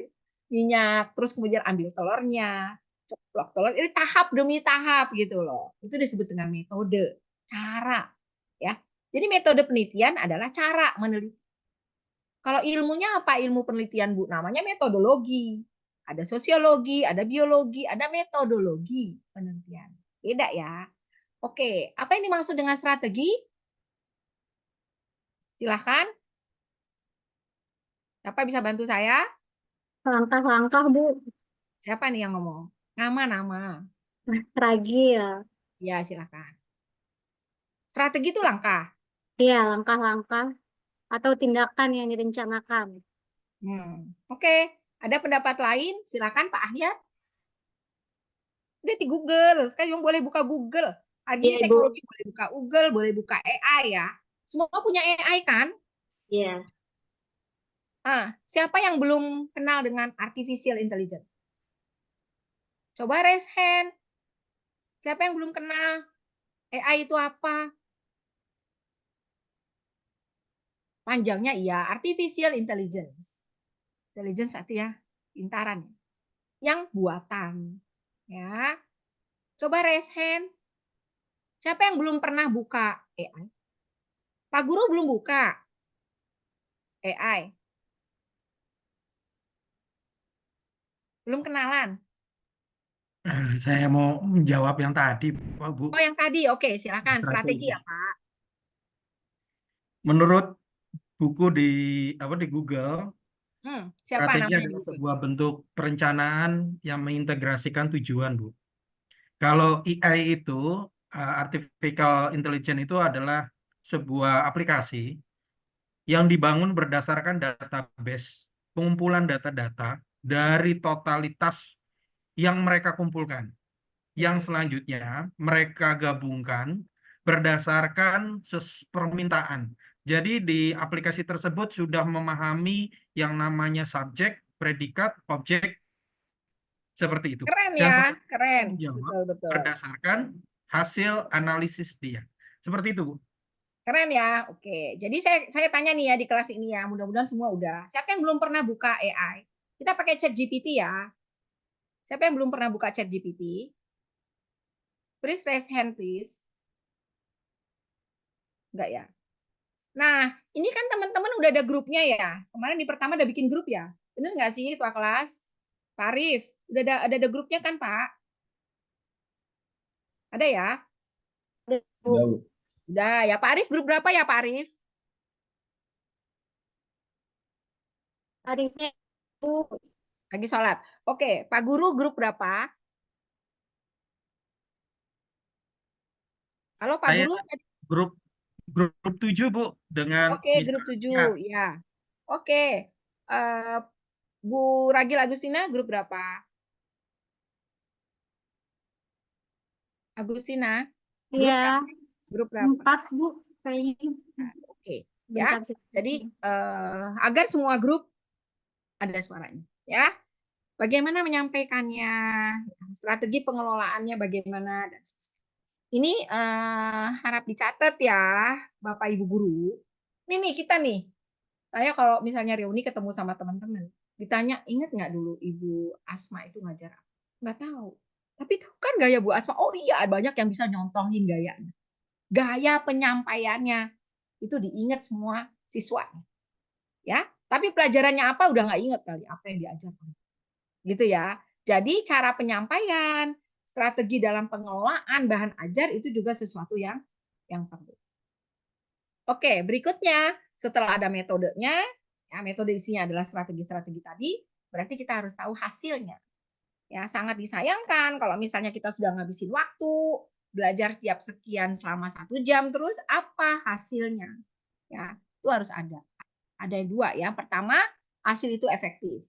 minyak, terus kemudian ambil telurnya, ceplok telur. Ini tahap demi tahap gitu loh. Itu disebut dengan metode, cara, ya. Jadi metode penelitian adalah cara meneliti. Kalau ilmunya apa? Ilmu penelitian, Bu, namanya metodologi. Ada sosiologi, ada biologi, ada metodologi penelitian. Beda ya. Oke, apa yang dimaksud dengan strategi? Silahkan. Siapa bisa bantu saya? Langkah-langkah, Bu. Siapa nih yang ngomong? Nama. Ragil. Ya, silahkan. Strategi itu langkah. Iya, langkah-langkah atau tindakan yang direncanakan. Oke. Ada pendapat lain? Silakan Pak Ahyar. Udah di Google. Sekarang boleh buka Google. Hari ini Iya, Ibu. teknologi boleh buka Google, boleh buka AI ya. Semua punya AI kan? Iya. Siapa yang belum kenal dengan artificial intelligence? Coba raise hand. Siapa yang belum kenal? AI itu apa? Panjangnya iya, artificial intelligence. Intelligence artinya pintaran. Yang buatan. Ya. Coba raise hand. Siapa yang belum pernah buka AI? Pak Guru belum buka AI. Belum kenalan. Saya mau menjawab yang tadi, Pak Bu. Oh, yang tadi. Oke, silakan. Strategi Strategi. ya, Pak. Menurut buku di Google, Siapa strategi namanya di adalah Google? sebuah bentuk perencanaan yang mengintegrasikan tujuan, Bu. Kalau AI itu, artificial intelligence itu adalah sebuah aplikasi yang dibangun berdasarkan database, pengumpulan data-data dari totalitas yang mereka kumpulkan. Yang selanjutnya mereka gabungkan berdasarkan permintaan. Jadi di aplikasi tersebut sudah memahami yang namanya subjek, predikat, objek, seperti itu. Keren Dan ya, keren. menjawab Betul. berdasarkan hasil analisis dia. Seperti itu, Bu. Keren ya. Oke. Jadi saya tanya nih ya di kelas ini ya, mudah-mudahan semua udah. Siapa yang belum pernah buka AI? Kita pakai ChatGPT ya. Siapa yang belum pernah buka ChatGPT? Please raise hand, please. Enggak ya? Nah, ini kan teman-teman udah ada grupnya ya. Kemarin di pertama udah bikin grup ya. Bener nggak sih ketua kelas? Pak Arif, udah ada grupnya kan Pak? Ada ya? Udah, Bu. Udah ya Pak Arif, grup berapa ya Pak Arif? Tarifnya Bu. Lagi sholat. Oke, Pak Guru grup berapa? Halo Pak Saya Guru? grup grup 7 Bu dengan Oke, grup 7 ya. Oke. Eh, Bu Ragil Agustina grup berapa? Agustina, grup Iya, berapa? Grup berapa? 4 Bu kayaknya. Oke, ya. Bentar sih. Jadi agar semua grup ada suaranya, ya. Bagaimana menyampaikannya, strategi pengelolaannya bagaimana dan sebagainya. Ini harap dicatat ya, Bapak Ibu guru. Ini nih kita nih. Saya kalau misalnya reuni ketemu sama teman-teman, ditanya, ingat nggak dulu Ibu Asma itu ngajar apa? Nggak tahu. Tapi tahu kan gaya Bu Asma? Oh iya, banyak yang bisa nyontohin gayanya. Gaya penyampaiannya itu diingat semua siswanya. Ya, tapi pelajarannya apa udah nggak ingat kali apa yang diajarkan. Gitu ya. Jadi cara penyampaian, strategi dalam pengelolaan bahan ajar itu juga sesuatu yang perlu. Oke, berikutnya setelah ada metodenya, ya metode isinya adalah strategi-strategi tadi, berarti kita harus tahu hasilnya. Ya, sangat disayangkan kalau misalnya kita sudah ngabisin waktu, belajar setiap sekian selama 1 jam, terus apa hasilnya? Ya, itu harus ada. Ada dua ya. Pertama, hasil itu efektif.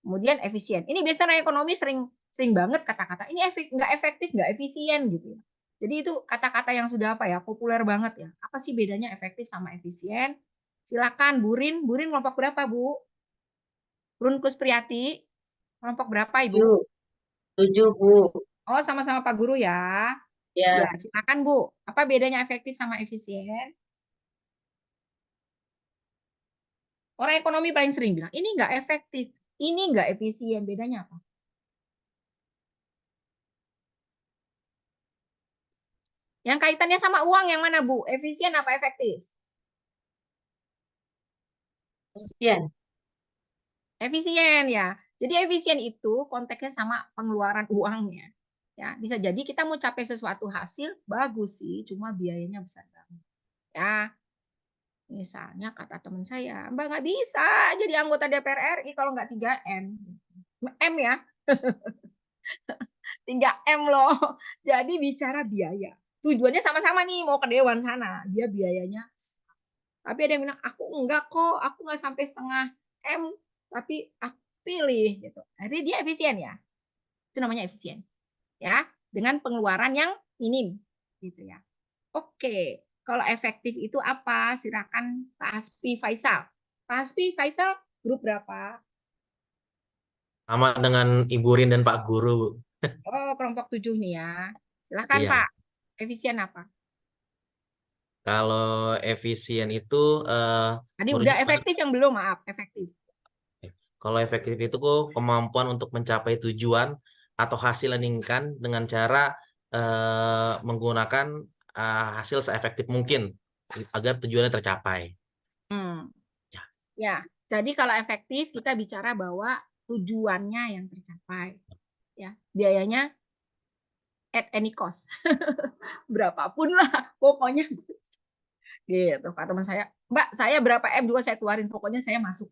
Kemudian efisien. Ini biasanya ekonomi sering banget kata-kata ini nggak efektif, nggak efisien gitu ya. Jadi itu kata-kata yang sudah apa ya populer banget ya. Apa sih bedanya efektif sama efisien? Silakan Burin kelompok berapa Bu? Brun Kuspriyati kelompok berapa Ibu? 7, Bu. Oh sama-sama Pak Guru ya. Ya, Ya silakan Bu. Apa bedanya efektif sama efisien? Orang ekonomi paling sering bilang ini nggak efektif, ini nggak efisien. Bedanya apa? Yang kaitannya sama uang yang mana, Bu? Efisien apa efektif? efisien. Efisien ya. Jadi efisien itu konteksnya sama pengeluaran uangnya. Ya, bisa jadi kita mau capai sesuatu hasil bagus sih, cuma biayanya besar banget. Ya, misalnya kata teman saya, Mbak nggak bisa jadi anggota DPR RI kalau nggak 3M. M ya, 3M loh. Jadi bicara biaya. Tujuannya sama-sama nih, mau ke dewan sana. Dia biayanya. Tapi ada yang bilang, aku enggak kok, aku nggak sampai setengah M, tapi aku pilih gitu. Jadi dia efisien ya. Itu namanya efisien. Ya, dengan pengeluaran yang minim gitu ya. Oke, kalau efektif itu apa? Silakan Pak Hasbi Faisal. Pak Hasbi Faisal grup berapa? Sama dengan Ibu Rin dan Pak Guru, Bu. Oh, kelompok 7 nih ya. Silakan Iya. Pak. Efisien apa? Kalau efisien itu Tadi udah merujuk efektif yang belum, maaf, efektif. kalau efektif itu kok kemampuan untuk mencapai tujuan atau hasil yang diinginkan dengan cara menggunakan hasil seefektif mungkin agar tujuannya tercapai. Ya. Ya, jadi kalau efektif kita bicara bahwa tujuannya yang tercapai. Ya, biayanya at any cost. Berapapun lah, pokoknya gitu. Kata teman saya, Mbak, saya berapa M juga saya keluarin, pokoknya saya masuk.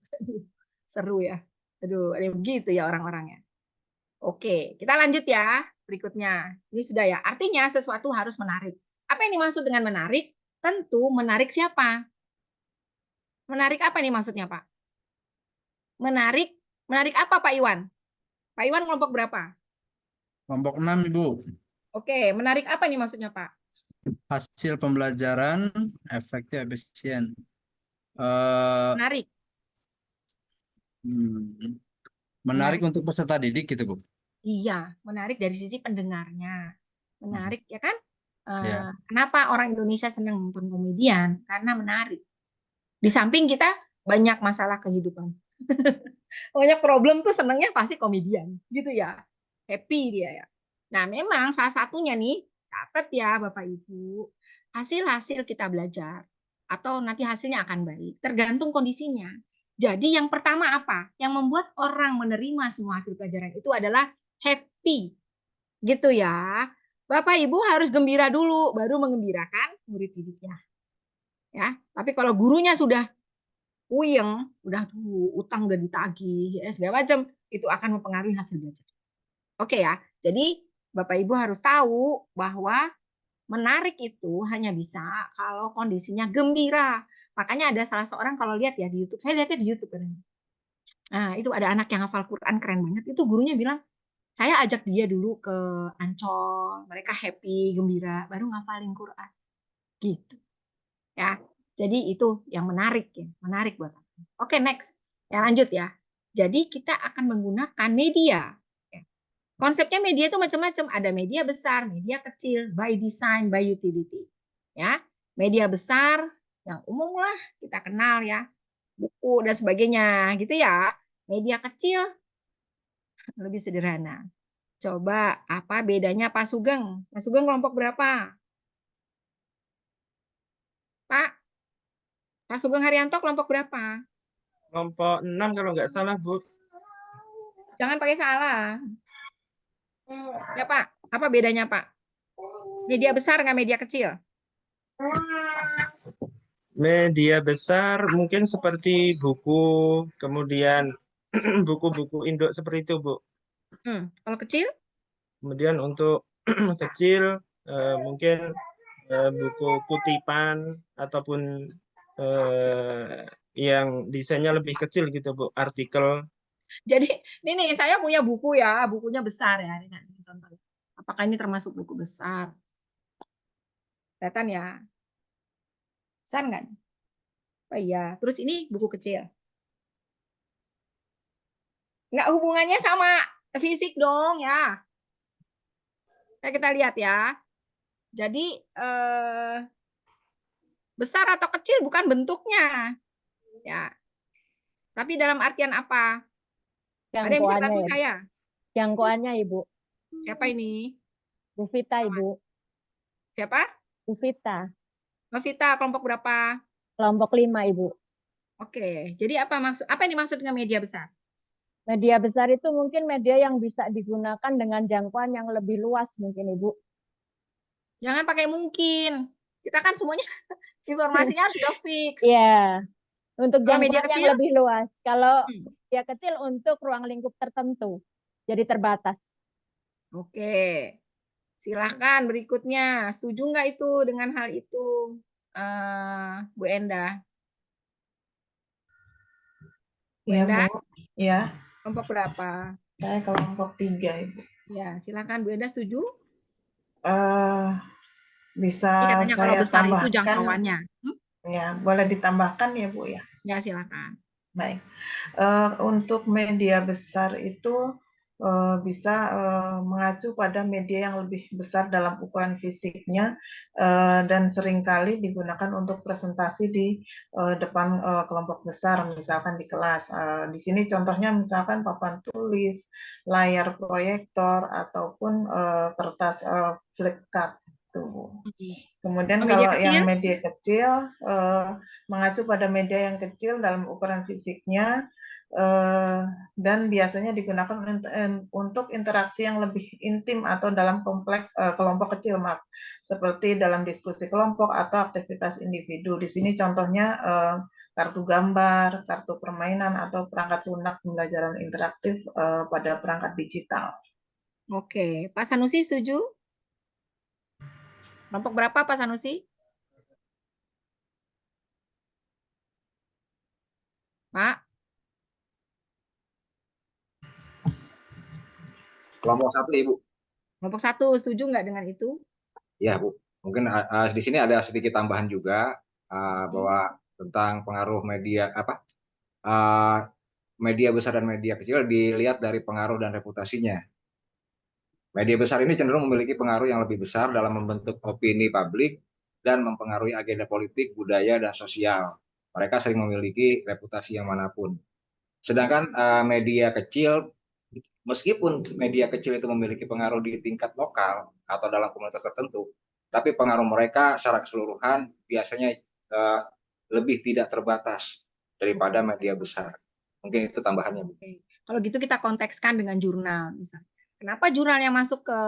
Seru ya. Aduh, ada begitu ya orang-orangnya. Oke, kita lanjut ya. Berikutnya. Ini sudah ya. Artinya sesuatu harus menarik. Apa yang dimaksud dengan menarik? Tentu menarik siapa? Menarik apa nih maksudnya, Pak? Menarik apa Pak Iwan? Pak Iwan kelompok berapa? Kelompok 6, Ibu. Oke, menarik apa nih maksudnya, Pak? Hasil pembelajaran efektif efisien. Menarik. Menarik untuk peserta didik gitu, Bu. Iya, menarik dari sisi pendengarnya. Menarik ya kan? Ya. Kenapa orang Indonesia senang nonton komedian? Karena menarik. Di samping kita banyak masalah kehidupan. Banyak problem tuh senangnya pasti komedian. Gitu ya. Happy dia ya. Nah, memang salah satunya nih, catat ya Bapak Ibu, hasil-hasil kita belajar. atau nanti hasilnya akan baik, tergantung kondisinya. Jadi yang pertama apa? Yang membuat orang menerima semua hasil pelajaran itu adalah happy. Gitu ya. Bapak Ibu harus gembira dulu baru mengembirakan murid didiknya. Ya, tapi kalau gurunya sudah puyeng, udah utang udah ditagih, ya, segala macam, itu akan mempengaruhi hasil belajar. Oke ya. Jadi Bapak Ibu harus tahu bahwa menarik itu hanya bisa kalau kondisinya gembira. Makanya ada salah seorang kalau lihat ya di YouTube, saya lihatnya di YouTube kan. Nah, itu ada anak yang hafal Quran keren banget. Itu gurunya bilang, saya ajak dia dulu ke Ancol, mereka happy, gembira, baru ngafalin Quran. Gitu. Ya. Jadi itu yang menarik ya, menarik buat aku. Oke, next. Yang lanjut ya. Jadi kita akan menggunakan media. Konsepnya media itu macam-macam. Ada media besar, media kecil, by design, by utility. Ya, media besar yang umum lah kita kenal ya, buku dan sebagainya, gitu ya. Media kecil lebih sederhana. Coba apa bedanya Pak Sugeng? Pak Sugeng kelompok berapa? Pak Sugeng Haryanto kelompok berapa? Kelompok 6 kalau nggak salah, Bu. Jangan pakai salah. Ya Pak, apa bedanya Pak? Media besar nggak media kecil? Media besar mungkin seperti buku, kemudian buku-buku induk seperti itu, Bu. Kalau kecil? Kemudian untuk kecil mungkin buku kutipan ataupun yang desainnya lebih kecil gitu, Bu, artikel. Jadi ini saya punya buku ya, bukunya besar ya. Ini contoh. Apakah ini termasuk buku besar? Kelihatan ya? Besar nggak? Oh iya. Terus ini buku kecil. Nggak hubungannya sama fisik dong ya. Nah, kita lihat ya. Jadi besar atau kecil bukan bentuknya. Ya. Tapi dalam artian apa? Ada yang bisa Jangkauannya bantu ya, saya? jangkauannya Ibu. Siapa ini? Bu Vita Ibu. Siapa? Bu Vita, Novita, kelompok berapa? kelompok 5 Ibu. Oke. Jadi apa yang dimaksud dengan media besar? Media besar itu mungkin media yang bisa digunakan dengan jangkauan yang lebih luas mungkin Ibu. Jangan pakai mungkin. Kita kan semuanya informasinya sudah fix. Iya, untuk Kalau media jangkauan yang kecil? lebih luas. Kalau media kecil untuk ruang lingkup tertentu, jadi terbatas. Oke. Silahkan berikutnya. Setuju nggak itu dengan hal itu, Bu Enda? Bu Iya, Enda, Bu. Ya, kelompok berapa? saya kelompok 3, Ibu. Ya, silakan Bu Enda setuju. Bisa Ini katanya kalau saya besar itu tambahkan, jangkauannya. ya, boleh ditambahkan ya, Bu ya. Ya, silakan. Baik, untuk media besar itu bisa mengacu pada media yang lebih besar dalam ukuran fisiknya dan seringkali digunakan untuk presentasi di depan kelompok besar, misalkan di kelas. Di sini contohnya misalkan papan tulis, layar proyektor, ataupun kertas flip card. Kemudian Media kalau kecil? yang media kecil mengacu pada media yang kecil dalam ukuran fisiknya dan biasanya digunakan untuk interaksi yang lebih intim atau dalam kelompok kecil, maaf, seperti dalam diskusi kelompok atau aktivitas individu. Di sini contohnya kartu gambar, kartu permainan, atau perangkat lunak pembelajaran interaktif pada perangkat digital. Oke, Pak Sanusi setuju? Kelompok berapa Pak Sanusi? Pak? Kelompok 1, Ibu. Kelompok 1 setuju nggak dengan itu? Ya, Bu. Mungkin di sini ada sedikit tambahan juga bahwa tentang pengaruh media media besar dan media kecil dilihat dari pengaruh dan reputasinya. Media besar ini cenderung memiliki pengaruh yang lebih besar dalam membentuk opini publik dan mempengaruhi agenda politik, budaya, dan sosial. Mereka sering memiliki reputasi yang manapun. Sedangkan media kecil, meskipun media kecil itu memiliki pengaruh di tingkat lokal atau dalam komunitas tertentu, tapi pengaruh mereka secara keseluruhan biasanya lebih tidak terbatas daripada media besar. Mungkin itu tambahannya, Bu. Oke. Kalau gitu kita kontekskan dengan jurnal misalnya. Kenapa jurnalnya masuk ke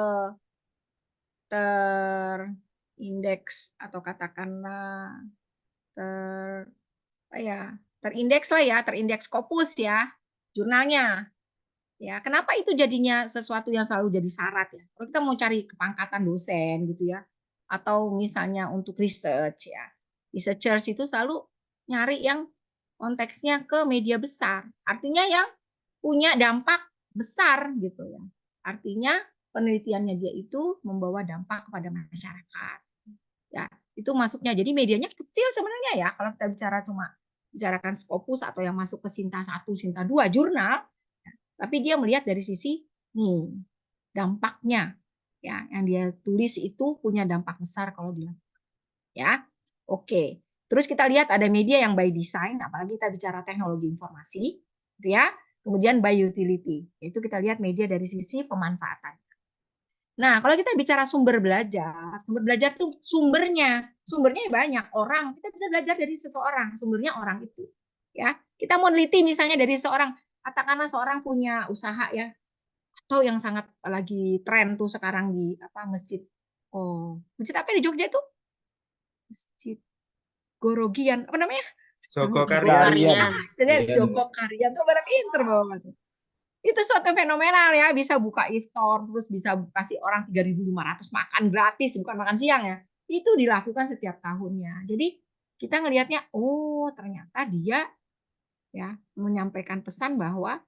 terindeks atau katakanlah terindeks lah ya, terindeks Scopus ya, jurnalnya. Ya, kenapa itu jadinya sesuatu yang selalu jadi syarat ya? Kalau kita mau cari kepangkatan dosen gitu ya, atau misalnya untuk research ya, researchers itu selalu nyari yang konteksnya ke media besar, artinya yang punya dampak besar gitu ya. Artinya penelitiannya dia itu membawa dampak kepada masyarakat. Ya, itu masuknya. Jadi medianya kecil sebenarnya ya. Kalau kita bicara cuma bicarakan Scopus atau yang masuk ke Sinta 1, Sinta 2 jurnal, ya, tapi dia melihat dari sisi dampaknya. Ya, yang dia tulis itu punya dampak besar kalau dia. Ya. Oke. Terus kita lihat ada media yang by design, apalagi kita bicara teknologi informasi, gitu ya. Kemudian by utility, yaitu kita lihat media dari sisi pemanfaatan. Nah, kalau kita bicara sumber belajar itu sumbernya banyak orang. Kita bisa belajar dari seseorang, sumbernya orang itu. Ya, kita mau neliti misalnya dari seorang, katakanlah seorang punya usaha ya, atau yang sangat lagi tren tuh sekarang di masjid. Masjid apa di Jogja itu? Masjid Gorogian, apa namanya? Joko Karyan. Joko Karyan tuh pada pinter banget. Itu suatu fenomenal ya, bisa buka e-store, terus bisa kasih orang 3.500 makan gratis, bukan makan siang ya. Itu dilakukan setiap tahunnya. Jadi kita ngelihatnya, ternyata dia ya menyampaikan pesan bahwa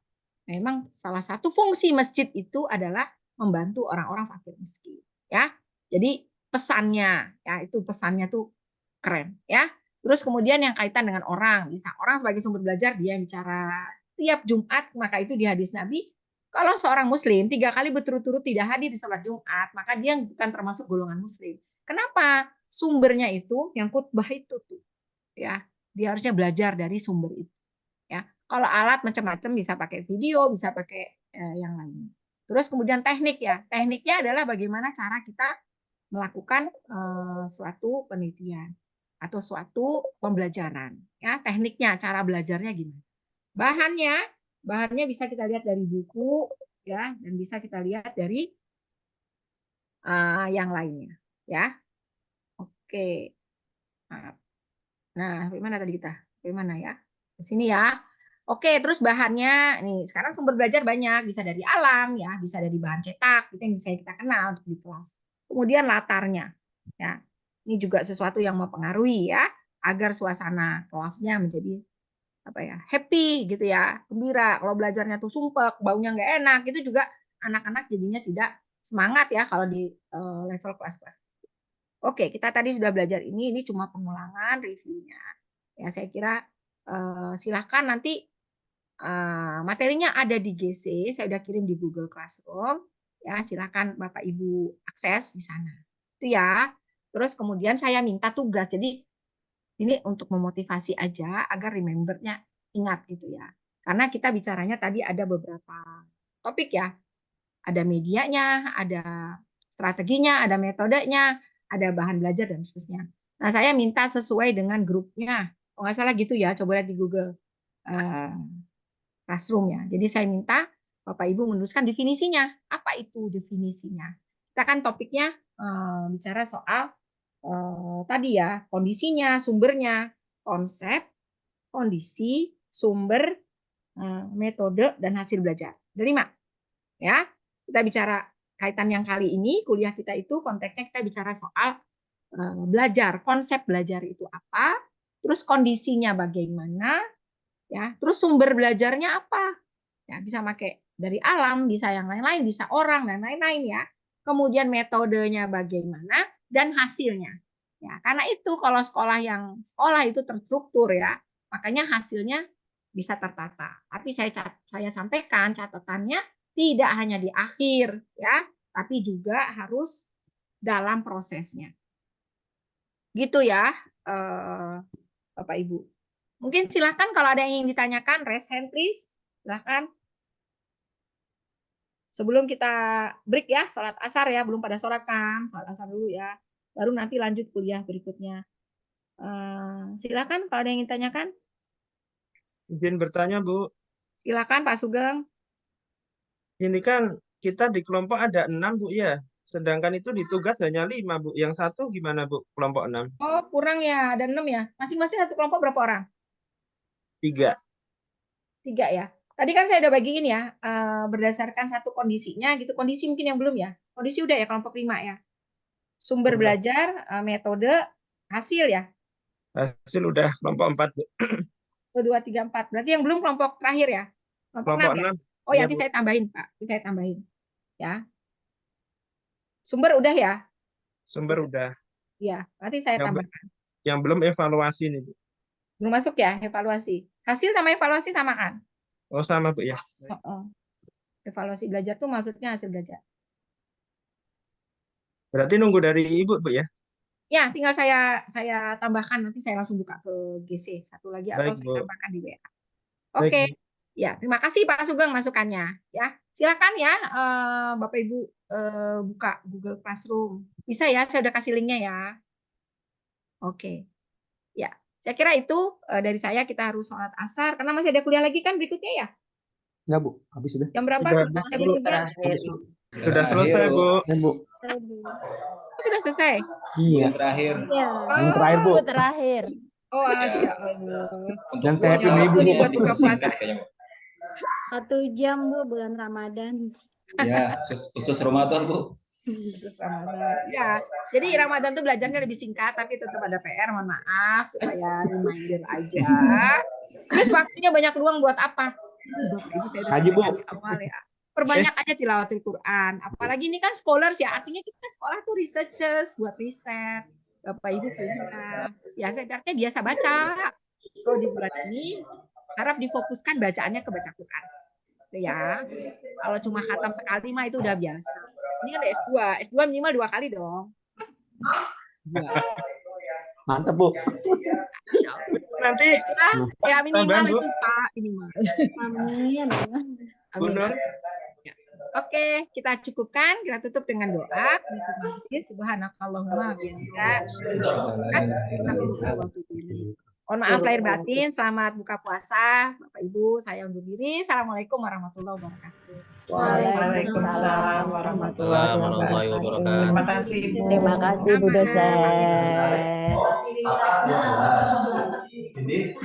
memang salah satu fungsi masjid itu adalah membantu orang-orang fakir miskin. Ya, jadi pesannya ya itu pesannya tuh keren ya. Terus kemudian yang kaitan dengan orang, bisa orang sebagai sumber belajar dia bicara tiap Jumat, maka itu di hadis Nabi, kalau seorang Muslim 3 kali berturut-turut tidak hadir di sholat Jumat, maka dia bukan termasuk golongan Muslim. Kenapa? Sumbernya itu yang khutbah itu tuh, ya dia harusnya belajar dari sumber itu. Ya, kalau alat macam-macam bisa pakai video, bisa pakai yang lain. Terus kemudian teknik ya, tekniknya adalah bagaimana cara kita melakukan suatu penelitian atau suatu pembelajaran. Ya, tekniknya, cara belajarnya gimana? Bahannya bisa kita lihat dari buku, ya, dan bisa kita lihat dari yang lainnya, ya. Oke. Nah, bagaimana tadi kita? Bagaimana ya? Di sini ya. Oke, terus bahannya nih sekarang sumber belajar banyak, bisa dari alam ya, bisa dari bahan cetak, itu yang bisa kita kenal untuk di kelas. Kemudian latarnya, ya. Ini juga sesuatu yang mempengaruhi ya, agar suasana kelasnya menjadi happy gitu ya, gembira. Kalau belajarnya tuh sumpek, baunya nggak enak, itu juga anak-anak jadinya tidak semangat ya kalau di level kelas-kelas. Oke, kita tadi sudah belajar ini cuma pengulangan reviewnya. Ya, saya kira silahkan nanti materinya ada di GC, saya udah kirim di Google Classroom. Ya, silahkan Bapak Ibu akses di sana. Itu ya. Terus kemudian saya minta tugas. Jadi ini untuk memotivasi aja agar remember-nya ingat gitu ya. Karena kita bicaranya tadi ada beberapa topik ya. Ada medianya, ada strateginya, ada metodenya, ada bahan belajar dan seterusnya. Nah, saya minta sesuai dengan grupnya. Kalau nggak salah gitu ya, coba lihat di Google Classroom ya. Jadi saya minta Bapak Ibu menuliskan definisinya. Apa itu definisinya? Kita kan topiknya bicara soal tadi ya, kondisinya, sumbernya, konsep, kondisi, sumber, metode, dan hasil belajar. Ada 5. Ya, kita bicara kaitan yang kali ini, kuliah kita itu konteksnya kita bicara soal belajar, konsep belajar itu apa, terus kondisinya bagaimana, ya, terus sumber belajarnya apa, ya bisa pakai dari alam, bisa yang lain-lain, bisa orang dan lain-lain ya. Kemudian metodenya bagaimana dan hasilnya. Ya, karena itu kalau sekolah itu terstruktur ya, makanya hasilnya bisa tertata. Tapi saya sampaikan catatannya tidak hanya di akhir ya, tapi juga harus dalam prosesnya. Gitu ya, Bapak Ibu. Mungkin silakan kalau ada yang ingin ditanyakan, raise hand please. Silakan. Sebelum kita break ya, sholat asar ya, belum pada sholat kan, sholat asar dulu ya. Baru nanti lanjut kuliah berikutnya. Silakan kalau ada yang ingin tanyakan. Izin bertanya, Bu. Silakan Pak Sugeng. Ini kan kita di kelompok ada 6, Bu, ya. Sedangkan itu di tugas hanya 5, Bu. Yang satu gimana, Bu? Kelompok 6. Oh, kurang ya, ada 6 ya. Masing-masing satu kelompok berapa orang? 3. 3 ya. Tadi kan saya udah bagiin ya, berdasarkan satu kondisinya gitu. Kondisi mungkin yang belum ya. Kondisi udah ya kelompok 5 ya. Sumber belajar, metode, hasil ya. Hasil udah kelompok 4, Bu. 1, 2, 3, 4. Berarti yang belum kelompok terakhir ya. Kelompok 6 ya. 6. Oh, Iya, nanti Bu. saya tambahin, Pak. Nanti saya tambahin. Ya. Sumber udah ya? Sumber udah. Iya, nanti saya Yang, tambahkan. yang belum evaluasi nih, Bu. Belum masuk ya evaluasi. Hasil sama evaluasi sama kan? Oh, sama, Bu, ya. Evaluasi belajar tuh maksudnya hasil belajar. Berarti nunggu dari Ibu, Bu, ya? Ya, tinggal saya tambahkan, nanti saya langsung buka ke GC satu lagi atau Baik, saya Bu. tambahkan di WA. Baik, Oke. Bu. Ya, terima kasih Pak Sugeng masukannya. Ya, silakan ya Bapak Ibu buka Google Classroom. Bisa ya, saya udah kasih linknya ya. Oke. Ya, saya kira itu dari saya. Kita harus sholat asar karena masih ada kuliah lagi kan berikutnya ya. Enggak, Bu. Habis sudah. Jam berapa? Sudah, Jam Bu. berikutnya? Sudah selesai, Bu. Ya, Bu. Oh, sudah selesai. Iya. Terakhir. Ya. Yang terakhir, Bu. Terakhir. Oh, Masya Allah. Dan saya puasa pilih, Bu. Ini buat buka puasa. singkat kayaknya, Bu. 1 jam Bu bulan Ramadan. Ya, khusus Ramadan, Bu. Terus Ramadan. Ya, jadi Ramadan tuh belajarnya lebih singkat, tapi tetap ada PR, mohon maaf, supaya reminder aja. Terus waktunya banyak luang buat apa? Bapak Ibu, saya udah Haji, Bu. sampaikan di awal ya. Perbanyak aja tilawatil Quran. Apalagi ini kan scholars ya, artinya kita sekolah tuh researchers, buat riset. Bapak Ibu punya. Ya, sebenarnya biasa baca. So, di bulan ini harap difokuskan bacaannya ke baca Quran. Ya, kalau cuma khatam sekali mah itu udah biasa. Ini kan ada S2, S2 minimal 2 kali dong. Mantap, Bu. Nanti Ya minimal tambahan, Bu. itu Pak, minimal. Amin. Amin. Ya. Oke, kita cukupkan, kita tutup dengan doa. Subhanakallahumma wa bihamdika. Mohon maaf lahir batin, selamat buka puasa Bapak Ibu, saya undur diri. Assalamualaikum warahmatullahi wabarakatuh. Waalaikumsalam warahmatullahi wabarakatuh. Terima kasih, Bu. Terima kasih Bu dosen. Ini